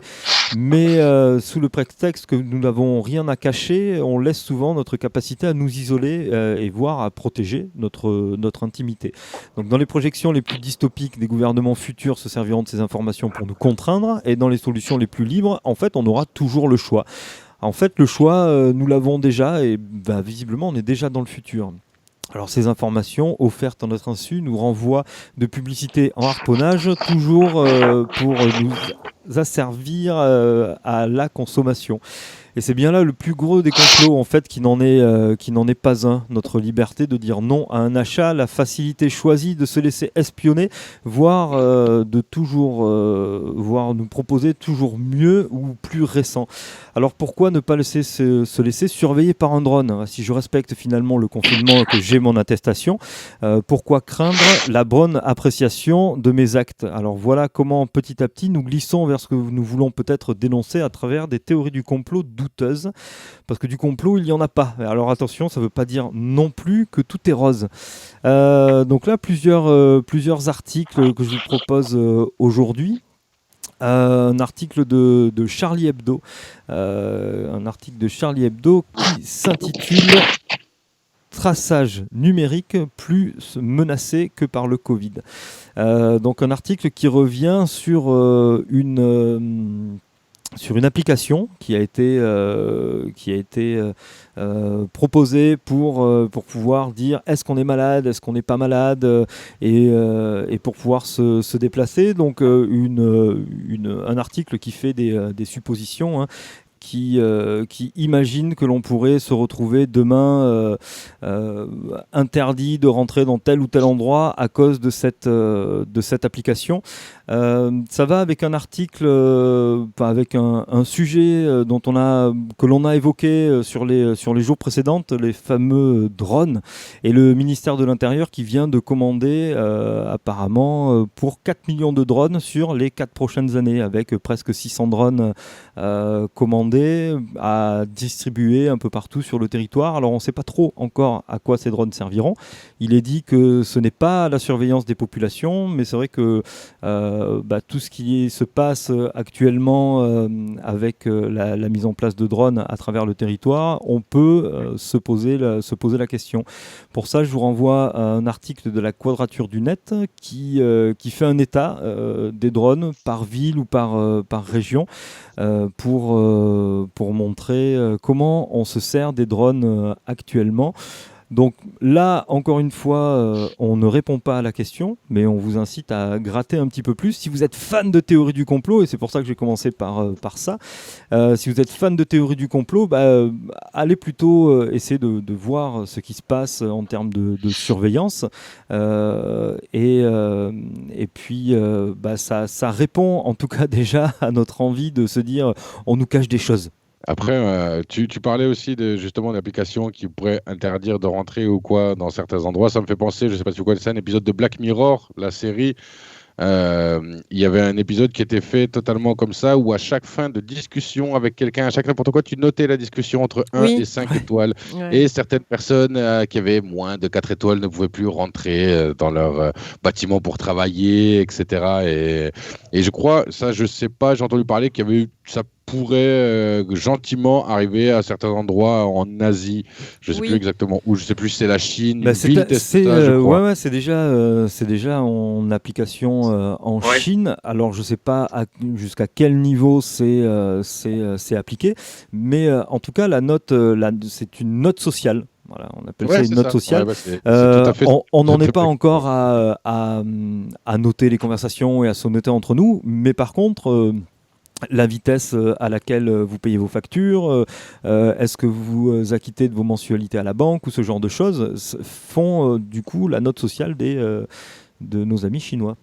mais sous le prétexte que nous n'avons rien à cacher, on laisse souvent notre capacité à nous isoler et voire à protéger notre intimité. Donc, dans les projections les plus dystopiques, des gouvernements futurs se serviront de ces informations pour nous contraindre, et dans les solutions les plus libres, en fait, on aura toujours le choix. En fait, le choix, nous l'avons déjà, et visiblement, on est déjà dans le futur. Alors ces informations offertes en notre insu nous renvoient de publicités en harponnage, toujours pour nous asservir à la consommation. Et c'est bien là le plus gros des complots, en fait, qui n'en est pas un. Notre liberté de dire non à un achat, la facilité choisie de se laisser espionner, voire voire nous proposer toujours mieux ou plus récent. Alors pourquoi ne pas se laisser surveiller par un drone? Si je respecte finalement le confinement et que j'ai mon attestation, pourquoi craindre la bonne appréciation de mes actes? Alors voilà comment petit à petit nous glissons vers ce que nous voulons peut-être dénoncer à travers des théories du complot douteuses, parce que du complot il n'y en a pas. Alors attention, ça ne veut pas dire non plus que tout est rose. Donc là plusieurs articles que je vous propose aujourd'hui. Un article de Charlie Hebdo, qui s'intitule Traçage numérique plus menacé que par le Covid. Donc un article qui revient sur une application qui a été proposée pour pouvoir dire est-ce qu'on est malade, est-ce qu'on n'est pas malade, et pour pouvoir se déplacer. Donc un article qui fait des suppositions, hein, qui imagine que l'on pourrait se retrouver demain interdit de rentrer dans tel ou tel endroit à cause de cette application. Ça va avec un article, avec un sujet que l'on a évoqué sur les jours précédents, les fameux drones, et le ministère de l'Intérieur qui vient de commander apparemment pour 4 millions de drones sur les 4 prochaines années, avec presque 600 drones commandés à distribuer un peu partout sur le territoire. Alors on ne sait pas trop encore à quoi ces drones serviront. Il est dit que ce n'est pas la surveillance des populations, mais c'est vrai que tout ce qui se passe actuellement avec la mise en place de drones à travers le territoire, on peut se poser la question. Pour ça, je vous renvoie à un article de la Quadrature du Net qui fait un état des drones par ville ou par région pour montrer comment on se sert des drones actuellement. Donc là, encore une fois, on ne répond pas à la question, mais on vous incite à gratter un petit peu plus. Si vous êtes fan de théorie du complot, et c'est pour ça que j'ai commencé par ça, si vous êtes fan de théorie du complot, allez plutôt essayer de voir ce qui se passe en termes de surveillance. Et puis, ça répond en tout cas déjà à notre envie de se dire on nous cache des choses. Après, tu parlais aussi justement d'applications qui pourraient interdire de rentrer ou quoi dans certains endroits. Ça me fait penser, je ne sais pas si vous connaissez un épisode de Black Mirror, la série. Il y avait un épisode qui était fait totalement comme ça, où à chaque fin de discussion avec quelqu'un, à chaque n'importe quoi, tu notais la discussion entre 1 et 5 étoiles. Ouais. Et certaines personnes qui avaient moins de 4 étoiles ne pouvaient plus rentrer dans leur bâtiment pour travailler, etc. Et je crois, ça je sais pas, j'ai entendu parler qu'il y avait eu ça pourrait gentiment arriver à certains endroits en Asie. Je ne sais plus exactement où, je ne sais plus si c'est la Chine. C'est déjà en application en Chine. Alors je ne sais pas jusqu'à quel niveau c'est appliqué, mais en tout cas c'est une note sociale. Voilà, on appelle ça une note sociale. On n'en est pas encore à noter les conversations et à se noter entre nous, mais par contre la vitesse à laquelle vous payez vos factures, est-ce que vous acquittez de vos mensualités à la banque ou ce genre de choses font du coup la note sociale de nos amis chinois.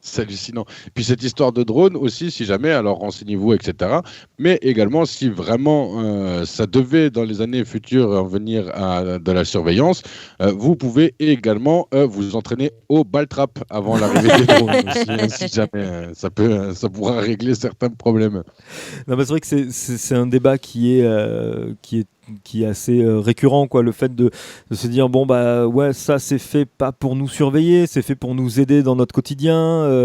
C'est hallucinant. Puis cette histoire de drone aussi, si jamais, alors renseignez-vous, etc. Mais également, si vraiment ça devait dans les années futures en venir à de la surveillance, vous pouvez également vous entraîner au ball trap avant l'arrivée des drones. Si jamais, ça pourra régler certains problèmes. Non, mais c'est vrai que c'est un débat qui est assez récurrent, quoi, le fait de se dire ça c'est fait pas pour nous surveiller, c'est fait pour nous aider dans notre quotidien.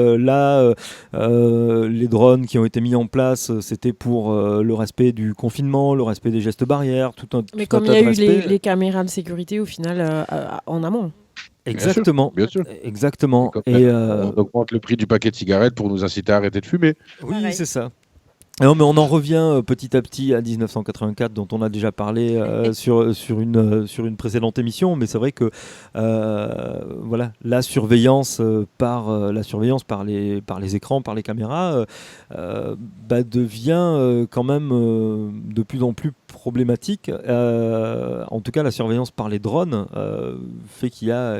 Les drones qui ont été mis en place, c'était pour le respect du confinement, le respect des gestes barrières, mais comme il y a eu les caméras de sécurité au final en amont. Exactement. Bien sûr. Exactement. Et on augmente le prix du paquet de cigarettes pour nous inciter à arrêter de fumer. Oui, c'est ça. Non, mais on en revient petit à petit à 1984, dont on a déjà parlé sur une précédente émission. Mais c'est vrai que voilà, la surveillance par les écrans, par les caméras, devient quand même de plus en plus problématique. En tout cas, la surveillance par les drones fait qu'il y a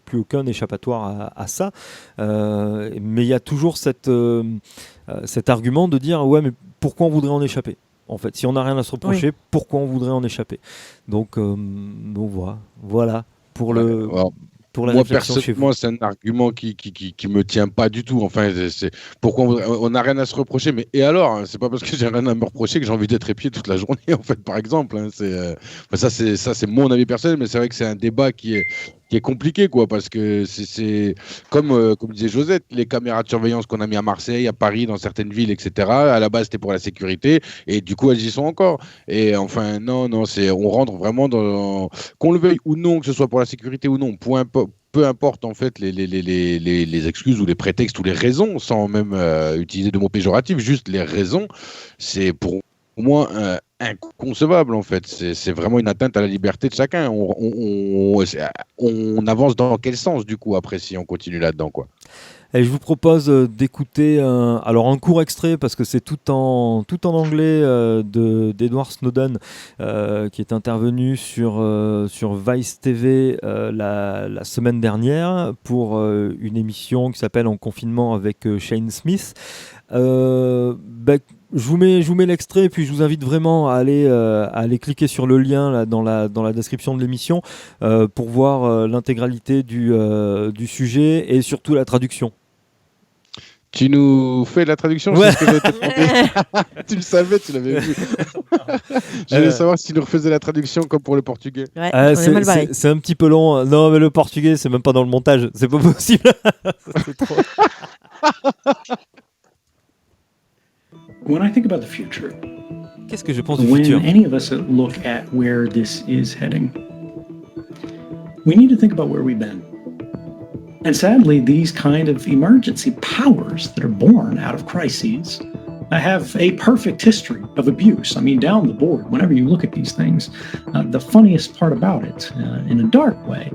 plus aucun échappatoire à ça. Mais il y a toujours cet argument de dire ouais, mais pourquoi on voudrait en échapper, en fait, si on n'a rien à se reprocher, pourquoi on voudrait en échapper. Donc voilà pour pour la moi, réflexion chez vous. personnellement, c'est un argument qui me tient pas du tout. Enfin, c'est pourquoi on n'a rien à se reprocher. Mais et alors, hein, c'est pas parce que j'ai rien à me reprocher que j'ai envie d'être épié toute la journée, en fait, par exemple. Hein, ça, c'est mon avis personnel, mais c'est vrai que c'est un débat qui est compliqué, quoi, parce que c'est comme disait Josette, les caméras de surveillance qu'on a mis à Marseille, à Paris, dans certaines villes, etc. À la base, c'était pour la sécurité, et du coup, elles y sont encore. Et enfin, non, on rentre vraiment dans qu'on le veuille ou non, que ce soit pour la sécurité ou non, peu importe en fait les excuses ou les prétextes ou les raisons, sans même utiliser de mots péjoratifs, juste les raisons, c'est pour moi inconcevable en fait. C'est vraiment une atteinte à la liberté de chacun. On avance dans quel sens du coup après si on continue là-dedans, quoi? Et je vous propose d'écouter un court extrait, parce que c'est tout en anglais, d'Edward Snowden, qui est intervenu sur Vice TV la semaine dernière pour une émission qui s'appelle En confinement avec Shane Smith. Je vous mets l'extrait, et puis je vous invite vraiment à aller cliquer sur le lien là, dans la description de l'émission pour voir l'intégralité du sujet et surtout la traduction. Tu nous fais la traduction? Ouais. C'est ce que j'avais demandé. Tu le savais, tu l'avais vu. Je voulais savoir si tu nous refaisais la traduction comme pour le portugais. Ouais, on est mal barré. C'est un petit peu long. Non, mais le portugais, c'est même pas dans le montage. C'est pas possible. C'est trop. When I think about the future, Qu'est-ce que je pense du when futur? any of us look at where this is heading, we need to think about where we've been. And sadly, these kind of emergency powers that are born out of crises have a perfect history of abuse. I mean, down the board, whenever you look at these things, the funniest part about it, in a dark way,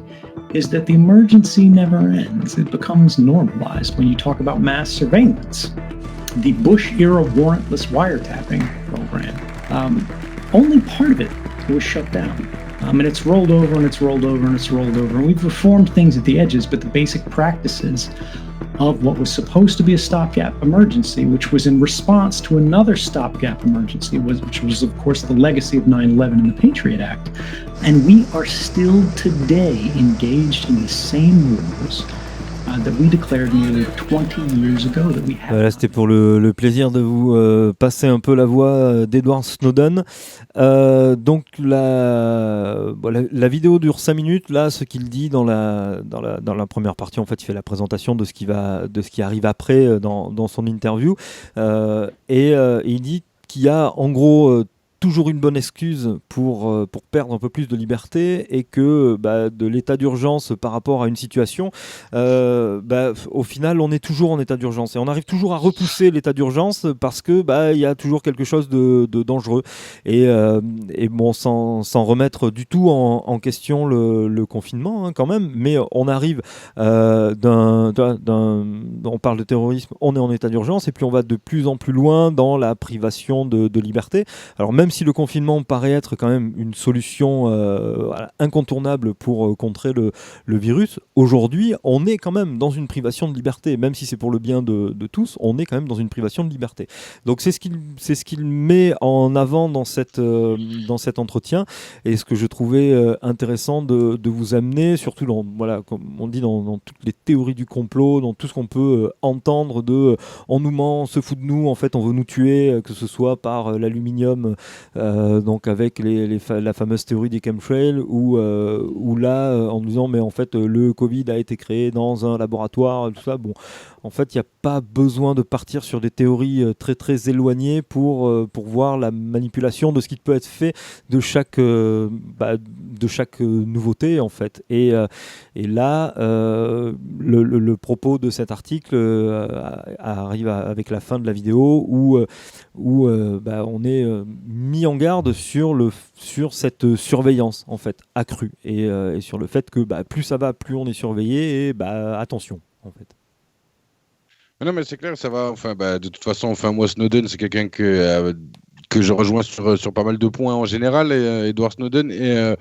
is that the emergency never ends. It becomes normalized when you talk about mass surveillance. The Bush-era warrantless wiretapping program, only part of it was shut down. And it's rolled over and it's rolled over and it's rolled over. And we've reformed things at the edges, but the basic practices of what was supposed to be a stopgap emergency, which was in response to another stopgap emergency, which was, of course, the legacy of 9/11 and the Patriot Act. And we are still today engaged in the same wars that we declared nearly 20 years ago that we had. Voilà, c'était pour le plaisir de vous passer un peu la voix d'Edward Snowden. Donc la vidéo dure 5 minutes. Là, ce qu'il dit dans la première partie, en fait, il fait la présentation de ce qui arrive après dans son interview. Et il dit qu'il y a en gros toujours une bonne excuse pour perdre un peu plus de liberté, et que de l'état d'urgence par rapport à une situation, au final on est toujours en état d'urgence, et on arrive toujours à repousser l'état d'urgence parce que il y a toujours quelque chose de dangereux, et bon, sans remettre du tout en question le confinement, hein, quand même, mais on arrive on parle de terrorisme, on est en état d'urgence, et puis on va de plus en plus loin dans la privation de liberté. Alors même si le confinement paraît être quand même une solution incontournable pour contrer le virus, aujourd'hui on est quand même dans une privation de liberté, même si c'est pour le bien de tous, on est quand même dans une privation de liberté. Donc c'est ce qu'il met en avant dans cet entretien, et ce que je trouvais intéressant de vous amener, surtout comme on dit, dans toutes les théories du complot, dans tout ce qu'on peut entendre on nous ment, on se fout de nous, en fait on veut nous tuer, que ce soit par l'aluminium donc avec la fameuse théorie des chemtrails, où là, en nous disant, mais en fait, le Covid a été créé dans un laboratoire, tout ça. Bon, en fait, il n'y a pas besoin de partir sur des théories très très éloignées pour voir la manipulation de ce qui peut être fait de chaque nouveauté, en fait. Et là, le propos de cet article arrive avec la fin de la vidéo où on est mis en garde sur cette surveillance, en fait, accrue, et sur le fait que plus ça va, plus on est surveillé, et attention, en fait. Non, mais c'est clair, ça va. Enfin, de toute façon, moi, Snowden, c'est quelqu'un que je rejoins sur pas mal de points en général, Edward Snowden. Et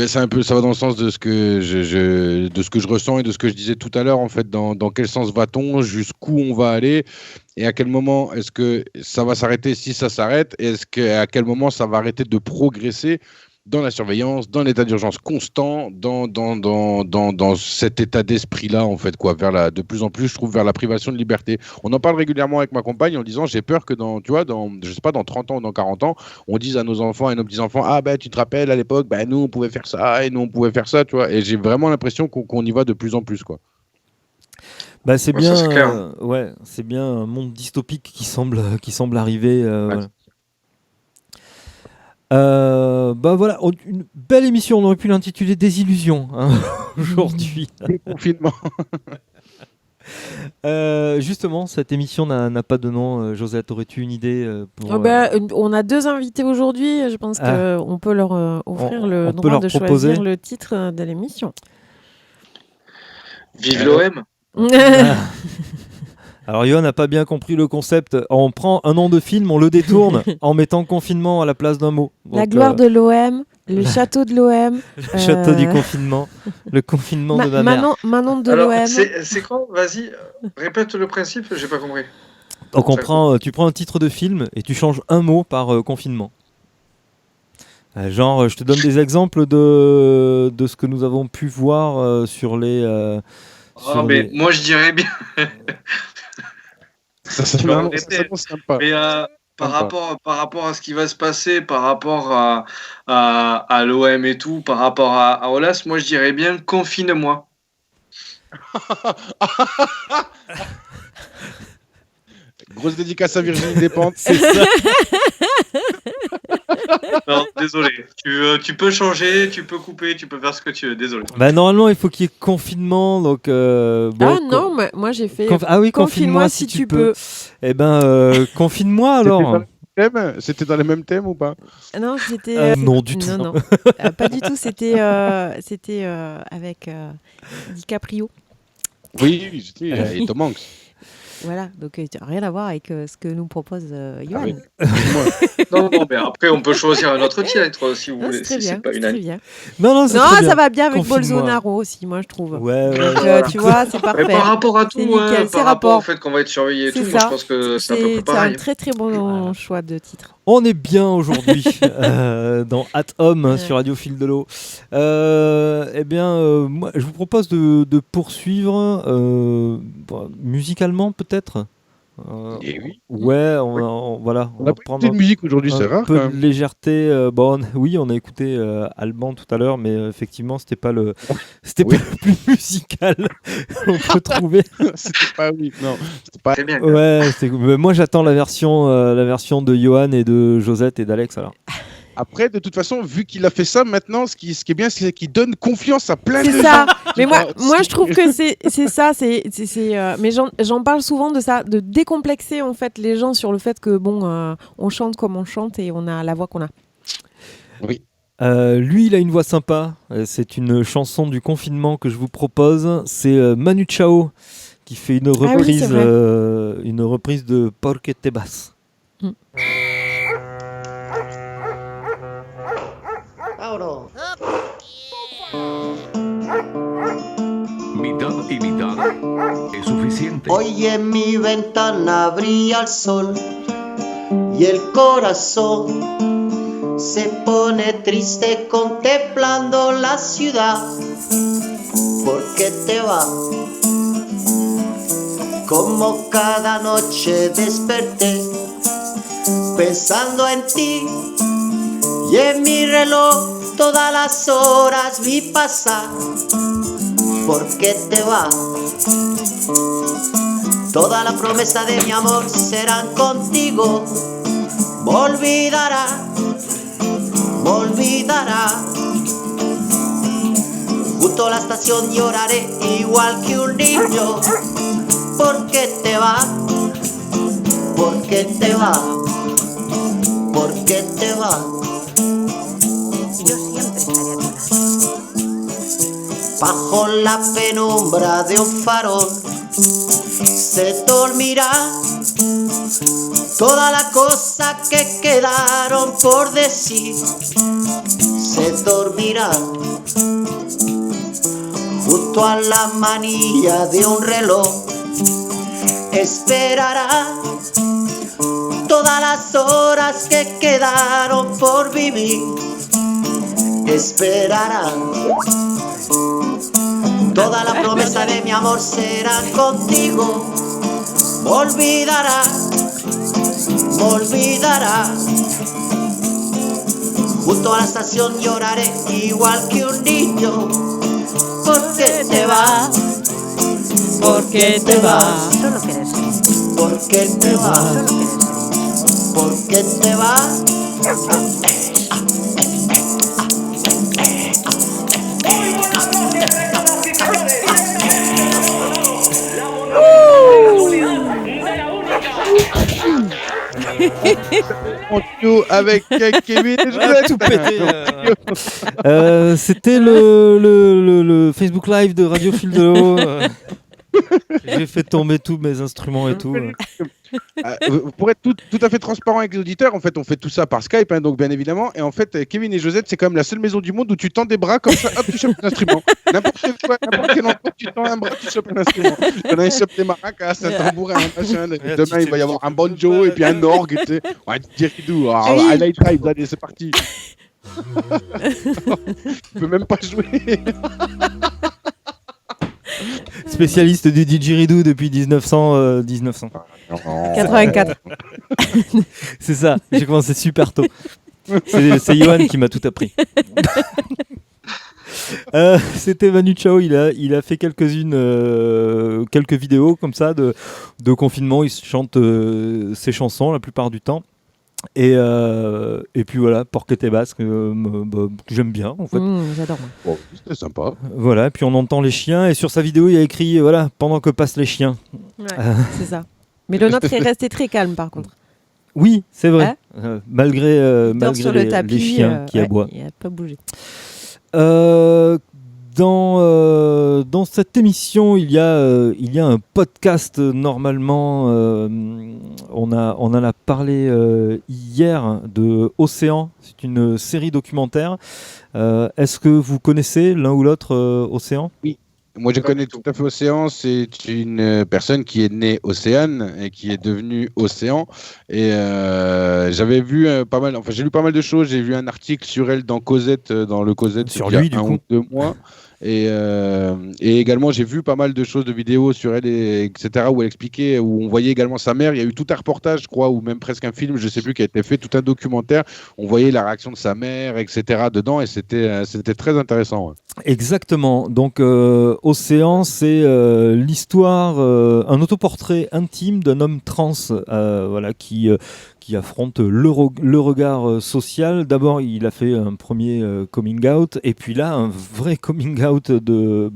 c'est un peu, ça va dans le sens de ce que je ressens et de ce que je disais tout à l'heure, en fait, dans quel sens va-t-on, jusqu'où on va aller, et à quel moment est-ce que ça va s'arrêter, si ça s'arrête, et à quel moment ça va arrêter de progresser dans la surveillance, dans l'état d'urgence constant, dans cet état d'esprit-là, en fait, quoi, de plus en plus, je trouve, vers la privation de liberté. On en parle régulièrement avec ma compagne en disant, j'ai peur que dans 30 ans ou dans 40 ans, on dise à nos enfants et nos petits-enfants, tu te rappelles, à l'époque, nous, on pouvait faire ça, et nous, on pouvait faire ça, tu vois, et j'ai vraiment l'impression qu'on y va de plus en plus, quoi. C'est bien, c'est bien un monde dystopique qui semble arriver. Voilà, une belle émission, on aurait pu l'intituler Désillusion, aujourd'hui. Confinement. Justement, cette émission n'a pas de nom. Josette, aurais-tu une idée pour, on a 2 invités aujourd'hui, je pense qu'on peut leur offrir le droit de choisir le titre de l'émission. Vive l'OM. Alors Yoann n'a pas bien compris le concept. On prend un nom de film, on le détourne en mettant confinement à la place d'un mot. Donc, la gloire de l'OM, le château de l'OM. Le château du confinement, le confinement de ma mère. Manon de Alors, l'OM. c'est quoi ? Vas-y, répète le principe, j'ai pas compris. Donc tu prends un titre de film et tu changes un mot par confinement. Genre, je te donne des exemples de ce que nous avons pu voir sur les... moi je dirais bien... Ça sympa. Mais par rapport à ce qui va se passer, par rapport à l'OM et tout, par rapport à Olas, moi je dirais bien confine-moi. Grosse dédicace à Virginie Despentes. C'est ça. Non, désolé. Tu peux changer, tu peux couper, tu peux faire ce que tu veux. Désolé. Normalement, il faut qu'il y ait confinement. Donc, non, moi j'ai fait. Confine-moi si tu peux. Eh confine-moi alors. C'était dans les mêmes thèmes ou pas ? Non, c'était. Non, du tout. Non. Pas du tout. C'était avec DiCaprio. Oui, et Tom Hanks. Voilà, donc rien à voir avec ce que nous propose Yoann. Non, mais après on peut choisir un autre titre si vous voulez. C'est bien, pas une très bien. Non, ça va bien avec Bolsonaro aussi, moi je trouve. Ouais. Donc, tu vois, c'est parfait. Mais par rapport à tout, nickel, par rapport au fait qu'on va être surveillé et tout, moi je pense que c'est à peu près pareil. C'est un très très bon choix de titre. On est bien aujourd'hui dans At Home sur Radio Fil de l'eau. Moi, je vous propose de poursuivre musicalement peut-être. Oui. Ouais, on va prendre une musique aujourd'hui, c'est rare. Un peu de légèreté. Oui, on a écouté Alban tout à l'heure, mais effectivement, c'était pas le plus musical qu'on peut trouver. C'était pas c'était pas très bien. Ouais, moi j'attends la version de Yoann et de Josette et d'Alex alors. Après, de toute façon, vu qu'il a fait ça, maintenant, ce qui est bien, c'est qu'il donne confiance à plein de gens. C'est ça. Mais moi, je trouve que c'est ça. Mais j'en parle souvent de ça, de décomplexer en fait les gens sur le fait que on chante comme on chante et on a la voix qu'on a. Oui. Lui, il a une voix sympa. C'est une chanson du confinement que je vous propose. C'est Manu Chao qui fait une reprise, une reprise de Porque te vas. Mitad y mitad es suficiente. Hoy en mi ventana brilla el sol y el corazón se pone triste contemplando la ciudad. ¿Por qué te vas? Como cada noche desperté pensando en ti. Y en mi reloj todas las horas vi pasar. ¿Por qué te vas? Toda la promesa de mi amor serán contigo. Me olvidará, me olvidará. Junto a la estación lloraré igual que un niño. ¿Por qué te vas? ¿Por qué te vas? ¿Por qué te vas? Yo siempre estaré a tu lado. Bajo la penumbra de un farol se dormirá toda la cosa que quedaron por decir. Se dormirá junto a la manilla de un reloj. Esperará todas las horas que quedaron por vivir. Esperará. Toda la promesa de mi amor será contigo. Me olvidará, me olvidará. Junto a la estación lloraré igual que un niño. ¿Por qué te vas? ¿Por qué te vas? Solo quieres ser. ¿Por qué te vas? ¿Por qué te vas? On joue avec Kevin et Josette. Tout pété. C'était le Facebook Live de Radio Fil de l'eau. J'ai fait tomber tous mes instruments et tout. Pour être tout à fait transparent avec les auditeurs, en fait, on fait tout ça par Skype, hein, donc bien évidemment. Et en fait, Kevin et Josette, c'est quand même la seule maison du monde où tu tends des bras comme ça, hop, tu chopes un instrument. N'importe quel endroit, tu tends un bras, tu chopes un instrument. Il y en a, ils chopent des maracas, un tambourin, un machin. Demain, il va y avoir un banjo et puis un orgue. Tu sais. Ouais, didgeridoo. Alors, highlight ride, allez, c'est parti. Tu peux même pas jouer. Spécialiste du didgeridoo depuis 1900. 84. C'est ça, j'ai commencé super tôt. C'est Johan qui m'a tout appris. C'était Manu Chao, il a fait quelques vidéos comme ça de confinement, il chante ses chansons la plupart du temps. Et puis voilà, Porquete Basque, que j'aime bien en fait. J'adore. Bon, c'était sympa. Voilà, puis on entend les chiens et sur sa vidéo il y a écrit voilà, pendant que passent les chiens. Ouais, c'est ça. Mais le nôtre est resté très calme par contre. Oui, c'est vrai. Malgré sur le tapis, les chiens qui aboient. Il n'a pas bougé. Dans cette émission, il y a un podcast normalement. On en a parlé hier de Océan. C'est une série documentaire. Est-ce que vous connaissez l'un ou l'autre Océan ? Oui. Moi, je connais tout à fait Océan. C'est une personne qui est née Océane et qui est devenue Océan. Et j'avais vu pas mal. Enfin, j'ai lu pas mal de choses. J'ai vu un article sur elle dans Cosette, dans le Cosette, sur il y a lui, du 1 coup. ou 2 mois. Et également, j'ai vu pas mal de choses, de vidéos sur elle, etc., où elle expliquait, où on voyait également sa mère. Il y a eu tout un reportage, je crois, ou même presque un film, je sais plus, qui a été fait, tout un documentaire. On voyait la réaction de sa mère, etc., dedans, et c'était très intéressant. Ouais. Exactement. Donc, Océan, c'est l'histoire, un autoportrait intime d'un homme trans, voilà, qui affronte le regard social. D'abord, il a fait un premier coming out, et puis là, un vrai coming out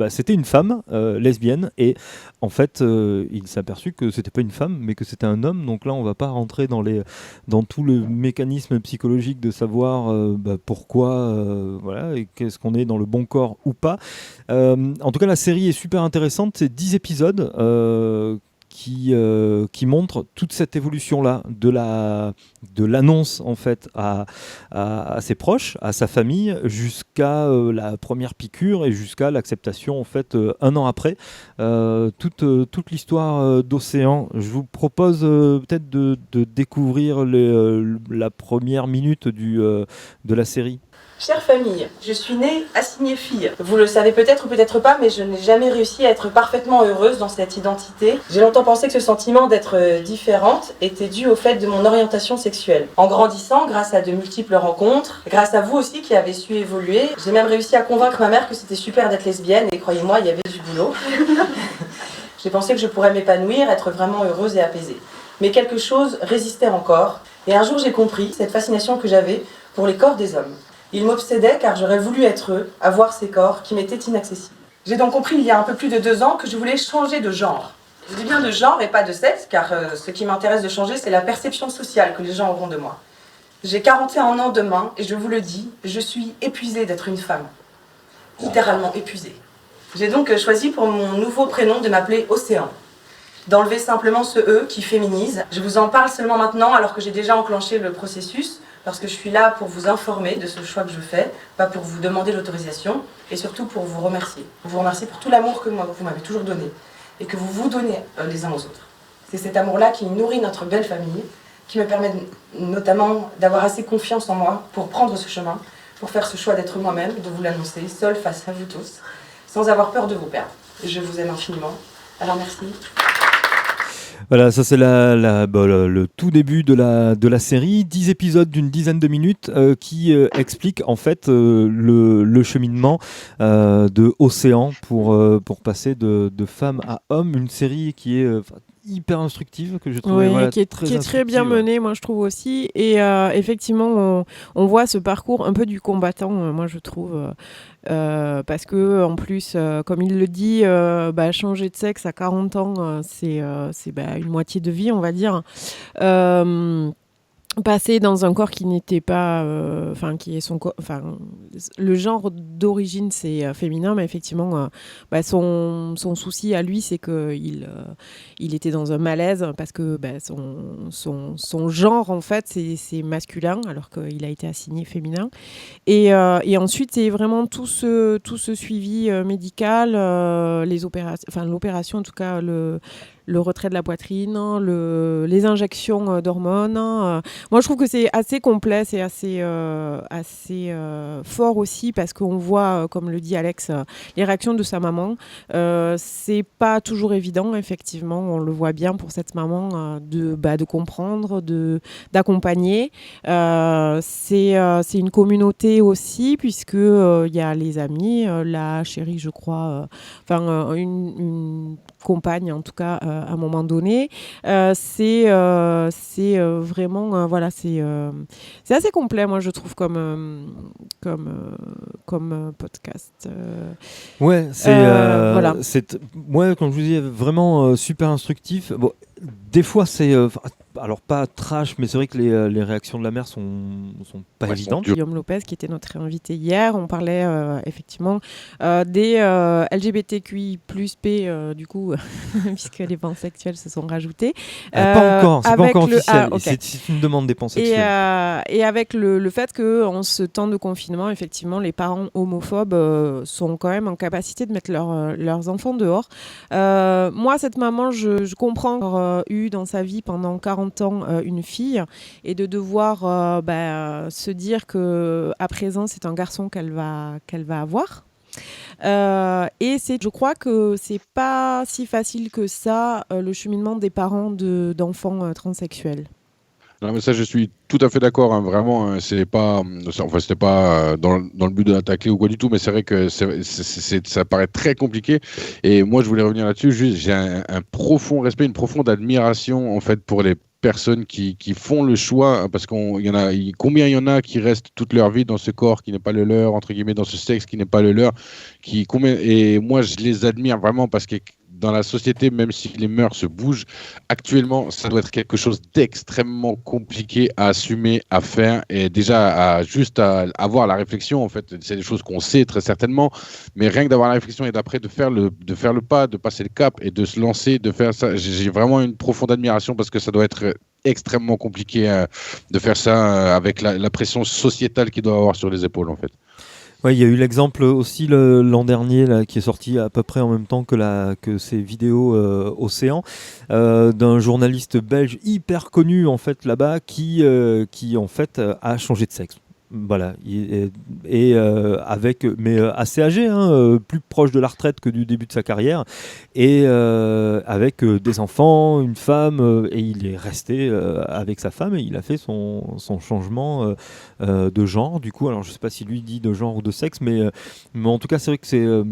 c'était une femme lesbienne, et en fait, il s'est aperçu que c'était pas une femme, mais que c'était un homme. Donc là, on va pas rentrer dans tout le mécanisme psychologique de savoir pourquoi, voilà, et qu'est-ce qu'on est dans le bon corps ou pas. En tout cas, la série est super intéressante. C'est 10 épisodes. Qui montre toute cette évolution-là de l'annonce en fait à ses proches, à sa famille, jusqu'à la première piqûre et jusqu'à l'acceptation en fait 1 an après. Toute l'histoire d'Océan. Je vous propose peut-être de découvrir la première minute de la série. Chère famille, je suis née assignée fille. Vous le savez peut-être ou peut-être pas, mais je n'ai jamais réussi à être parfaitement heureuse dans cette identité. J'ai longtemps pensé que ce sentiment d'être différente était dû au fait de mon orientation sexuelle. En grandissant, grâce à de multiples rencontres, grâce à vous aussi qui avez su évoluer, j'ai même réussi à convaincre ma mère que c'était super d'être lesbienne, et croyez-moi, il y avait du boulot. J'ai pensé que je pourrais m'épanouir, être vraiment heureuse et apaisée. Mais quelque chose résistait encore, et un jour j'ai compris cette fascination que j'avais pour les corps des hommes. Il m'obsédait car j'aurais voulu être eux, avoir ces corps qui m'étaient inaccessibles. J'ai donc compris il y a un peu plus de 2 ans que je voulais changer de genre. Je dis bien de genre et pas de sexe, car ce qui m'intéresse de changer, c'est la perception sociale que les gens auront de moi. J'ai 41 ans demain, et je vous le dis, je suis épuisée d'être une femme. Littéralement épuisée. J'ai donc choisi pour mon nouveau prénom de m'appeler Océan. D'enlever simplement ce E qui féminise. Je vous en parle seulement maintenant, alors que j'ai déjà enclenché le processus, parce que je suis là pour vous informer de ce choix que je fais, pas pour vous demander l'autorisation, et surtout pour vous remercier. Vous remercier pour tout l'amour que vous m'avez toujours donné, et que vous vous donnez les uns aux autres. C'est cet amour-là qui nourrit notre belle famille, qui me permet notamment d'avoir assez confiance en moi pour prendre ce chemin, pour faire ce choix d'être moi-même, de vous l'annoncer, seule face à vous tous, sans avoir peur de vous perdre. Je vous aime infiniment. Alors merci. Voilà, ça c'est le tout début de la série, 10 épisodes d'une dizaine de minutes qui expliquent en fait le cheminement de Océan pour passer de femme à homme, une série qui est hyper instructive, que je trouvais qui est très bien menée, moi je trouve aussi, et effectivement on voit ce parcours un peu du combattant, moi je trouve, parce que en plus comme il le dit, changer de sexe à 40 ans, c'est une moitié de vie, on va dire. Passer dans un corps qui n'était pas, qui est son corps, le genre d'origine c'est féminin, mais effectivement son souci à lui c'est que il était dans un malaise parce que son genre en fait c'est masculin alors qu'il a été assigné féminin, et ensuite c'est vraiment tout ce suivi médical, les opérations, l'opération en tout cas, le retrait de la poitrine, les injections d'hormones. Moi, je trouve que c'est assez complet, c'est assez fort aussi, parce qu'on voit, comme le dit Alex, les réactions de sa maman. C'est pas toujours évident, effectivement, on le voit bien pour cette maman, de comprendre, d'accompagner. C'est une communauté aussi, puisque il y a les amis, la chérie, je crois, une compagne en tout cas à un moment donné, c'est vraiment c'est assez complet, moi je trouve, comme podcast. Ouais, voilà. Comme je vous dis, vraiment super instructif. Bon, des fois c'est alors pas trash, mais c'est vrai que les réactions de la mère sont pas évidentes. Guillaume Lopez, qui était notre invité hier, on parlait effectivement des LGBTQI+, du coup, puisque les pansexuels se sont rajoutés. Pas encore, c'est pas encore officiel. Okay. C'est une demande des pansexuels. Et avec le fait qu'en ce temps de confinement, effectivement, les parents homophobes sont quand même en capacité de mettre leurs enfants dehors. Moi, cette maman, je comprends avoir eu dans sa vie pendant 40 ans une fille, et de devoir se dire qu'à présent, c'est un garçon qu'elle va avoir. Et je crois que c'est pas si facile que ça, le cheminement des parents d'enfants transsexuels. Non, mais ça, je suis tout à fait d'accord, hein, vraiment. C'était pas dans le but de l'attaquer ou quoi du tout, mais c'est vrai que ça paraît très compliqué. Et moi, je voulais revenir là-dessus. Juste, j'ai un profond respect, une profonde admiration en fait pour les personnes qui font le choix, parce combien il y en a qui restent toute leur vie dans ce corps qui n'est pas le leur, entre guillemets, dans ce sexe qui n'est pas le leur, et moi je les admire vraiment, parce que dans la société, même si les mœurs se bougent, actuellement, ça doit être quelque chose d'extrêmement compliqué à assumer, à faire, et déjà à avoir la réflexion. En fait, c'est des choses qu'on sait très certainement, mais rien que d'avoir la réflexion et d'après de faire le pas, de passer le cap et de se lancer, de faire ça, j'ai vraiment une profonde admiration, parce que ça doit être extrêmement compliqué de faire ça avec la pression sociétale qu'il doit avoir sur les épaules, en fait. Ouais, il y a eu l'exemple aussi l'an dernier là, qui est sorti à peu près en même temps que ces vidéos Océan, d'un journaliste belge hyper connu en fait là-bas qui en fait a changé de sexe. Voilà, mais assez âgé, hein, plus proche de la retraite que du début de sa carrière, et avec des enfants, une femme, et il est resté avec sa femme et il a fait son changement de genre. Du coup, alors je sais pas si lui dit de genre ou de sexe, mais en tout cas c'est vrai que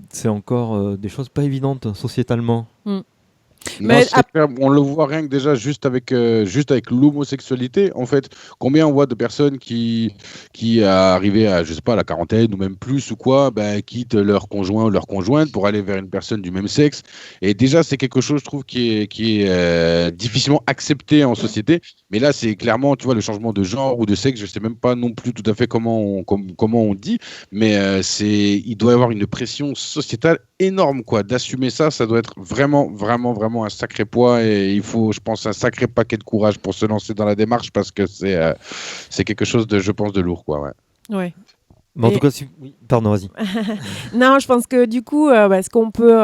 c'est encore des choses pas évidentes sociétalement. Non, c'est clair, on le voit rien que déjà juste avec l'homosexualité. En fait, combien on voit de personnes qui arrivées à, je sais pas, la quarantaine ou même plus ou quoi, quittent leur conjoint ou leur conjointe pour aller vers une personne du même sexe. Et déjà, c'est quelque chose, je trouve, qui est difficilement accepté en société. Mais là, c'est clairement, tu vois, le changement de genre ou de sexe. Je sais même pas non plus tout à fait comment on dit, mais il doit y avoir une pression sociétale énorme, quoi, d'assumer ça. Ça doit être vraiment, vraiment, vraiment un sacré poids et il faut, je pense, un sacré paquet de courage pour se lancer dans la démarche parce que c'est quelque chose de, je pense, de lourd, quoi. Ouais. Mais en tout cas, oui, pardon, vas-y. Non, je pense que du coup, ce qu'on peut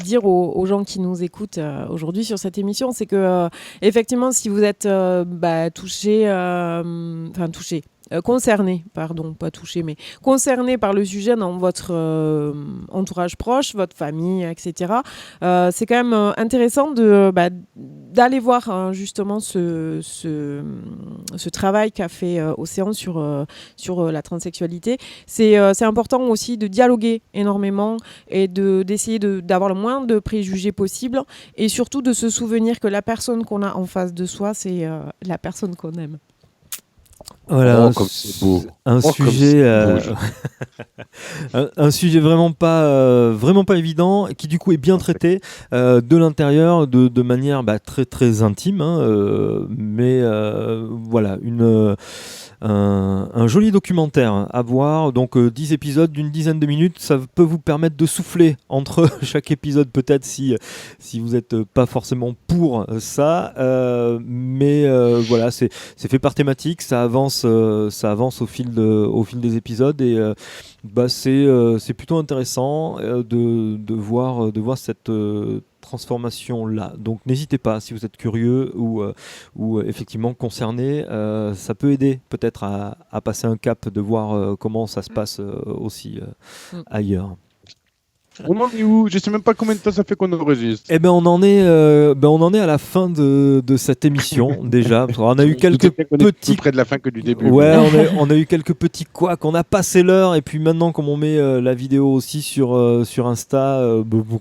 dire aux gens qui nous écoutent aujourd'hui sur cette émission, c'est que effectivement, si vous êtes concerné, pardon, pas touché, mais concerné par le sujet dans votre entourage proche, votre famille, etc. C'est quand même intéressant d'aller voir justement ce travail qu'a fait Océan sur la transsexualité. C'est important aussi de dialoguer énormément et d'essayer d'avoir le moins de préjugés possible et surtout de se souvenir que la personne qu'on a en face de soi, c'est la personne qu'on aime. Voilà, comme c'est beau. Un sujet vraiment pas évident, qui du coup est bien traité de l'intérieur, de manière très très intime, hein, mais voilà, un joli documentaire à voir, donc 10 épisodes d'une dizaine de minutes, ça peut vous permettre de souffler entre chaque épisode peut-être si vous n'êtes pas forcément pour ça, mais voilà, c'est fait par thématique, ça avance au fil des épisodes et c'est plutôt intéressant de voir cette transformation là. Donc n'hésitez pas si vous êtes curieux ou effectivement concerné, ça peut aider peut-être à passer un cap, de voir comment ça se passe aussi ailleurs. On en est où ? Je sais même pas combien de temps ça fait qu'on enregistre. Eh ben on en est à la fin de cette émission déjà. On a eu quelques petits, plus près de la fin que du début. Ouais, on a eu quelques petits couacs. On a passé l'heure et puis maintenant, comme on met la vidéo aussi sur Insta,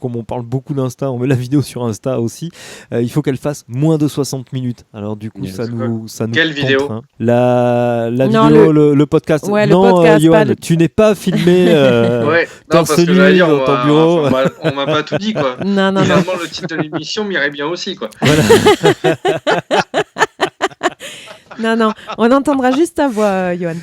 comme on parle beaucoup d'Insta, on met la vidéo sur Insta aussi. Il faut qu'elle fasse moins de 60 minutes. Alors du coup, ça nous Quelle vidéo ? contraint. La Non, vidéo, le podcast. Ouais, non, le podcast, Johan, pas tu n'es pas filmé. Ouais, non, parce que j'allais dire, dans ton bureau. On m'a pas tout dit, quoi. Non. Finalement, le titre de l'émission m'irait bien aussi, quoi. Voilà. Non, on entendra juste ta voix, Johan.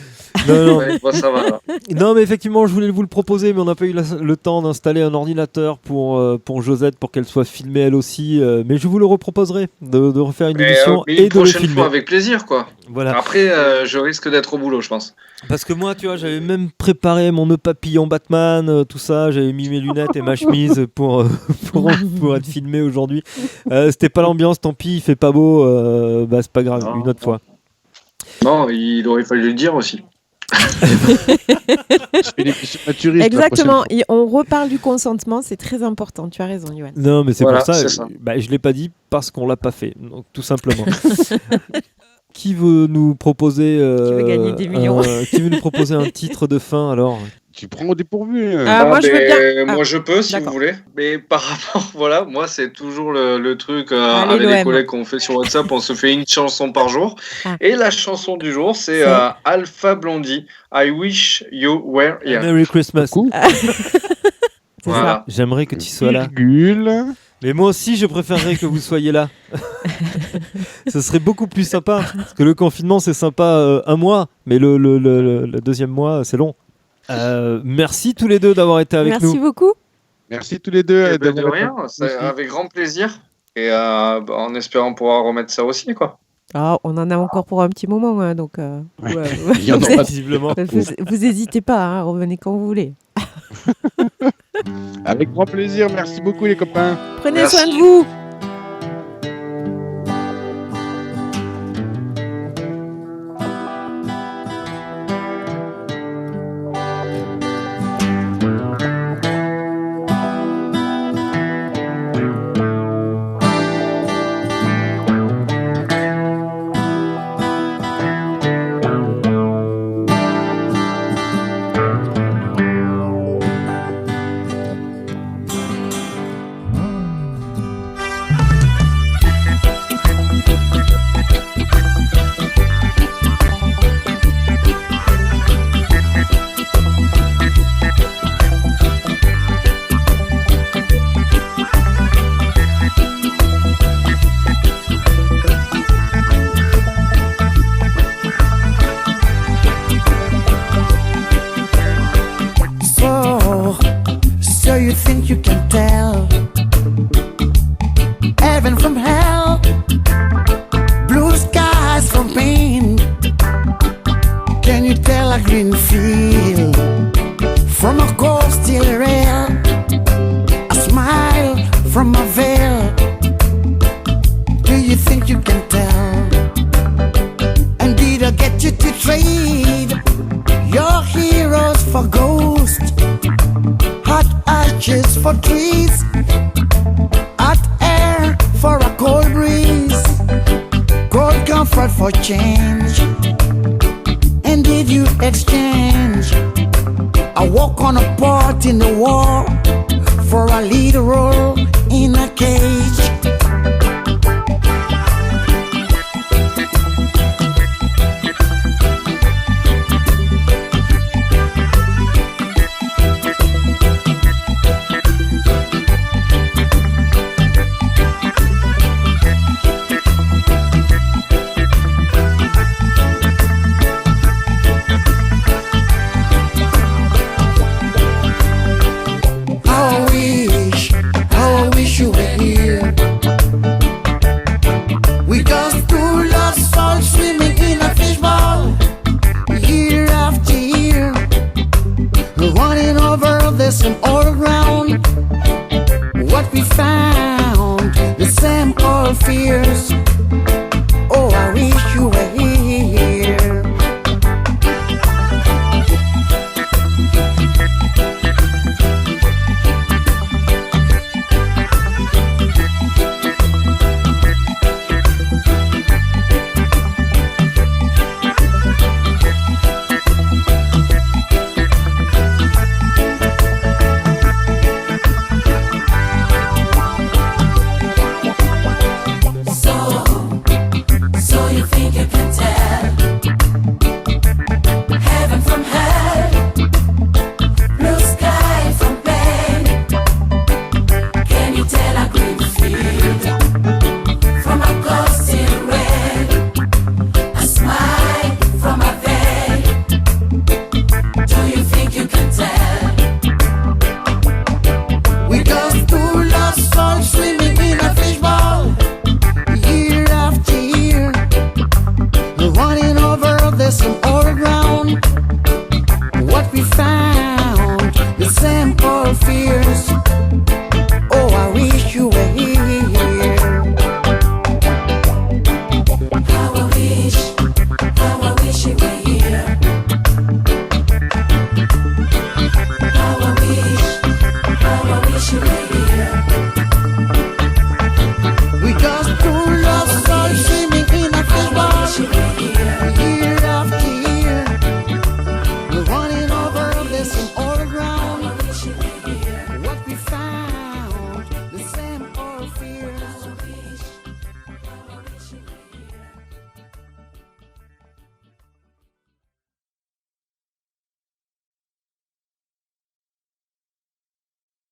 Non. Ouais, bon, ça va. Alors. Non, mais effectivement, je voulais vous le proposer, mais on n'a pas eu le temps d'installer un ordinateur pour Josette, pour qu'elle soit filmée elle aussi. Mais je vous le reproposerai de refaire une émission mais et une de le prochaine filmer. fois, avec plaisir, quoi. Voilà. Après, je risque d'être au boulot, je pense. Parce que moi, tu vois, j'avais même préparé mon nœud papillon Batman, tout ça. J'avais mis mes lunettes et ma chemise pour être filmé aujourd'hui. C'était pas l'ambiance, tant pis, il fait pas beau. C'est pas grave, une autre fois. Non, il aurait fallu le dire aussi. Exactement, et on reparle du consentement, c'est très important, tu as raison, Yoann. Non, mais c'est voilà, pour ça, c'est ça. Je l'ai pas dit parce qu'on l'a pas fait, donc tout simplement. Qui veut nous proposer qui veut gagner des millions. Qui veut nous proposer un titre de fin alors? Tu prends au dépourvu. Moi, je veux bien. Moi, je peux, si d'accord. vous voulez. Mais par rapport, voilà, moi, c'est toujours le truc Allez, avec les l'OM. collègues qu'on fait sur WhatsApp. On se fait une chanson par jour. Ah. Et la chanson du jour, c'est C'est Alpha Blondie. I wish you were here. Merry Christmas. C'est Voilà. J'aimerais que tu sois là. Virgule. Mais moi aussi, je préférerais que vous soyez là. Ce serait beaucoup plus sympa. Parce que le confinement, c'est sympa un mois. Mais le deuxième mois, c'est long. Merci tous les deux d'avoir été avec nous. Merci beaucoup. Merci tous les deux. Eh ben, de d'avoir rien, été c'est ici. avec grand plaisir. Et en espérant pouvoir remettre ça aussi, quoi. Ah, on en a encore pour un petit moment, hein, donc Il y en aura Visiblement. vous hésitez pas, hein, revenez quand vous voulez. Avec grand plaisir. Merci beaucoup, les copains. Prenez Merci. soin de vous. heaven from hell, blue skies from pain. Can you tell a green field from a cold steel rail? A smile from a veil. Do you think you can tell? And did I get you to trade your heroes for ghosts? Hot ashes for trees, hot air for a cold breeze, cold comfort for change. And did you exchange a walk on a part in the war for a lead role in a cage? How I wish you were here. We just two lost souls swimming in a fishbowl, year after year, running over the same old ground. What we found, the same old fears.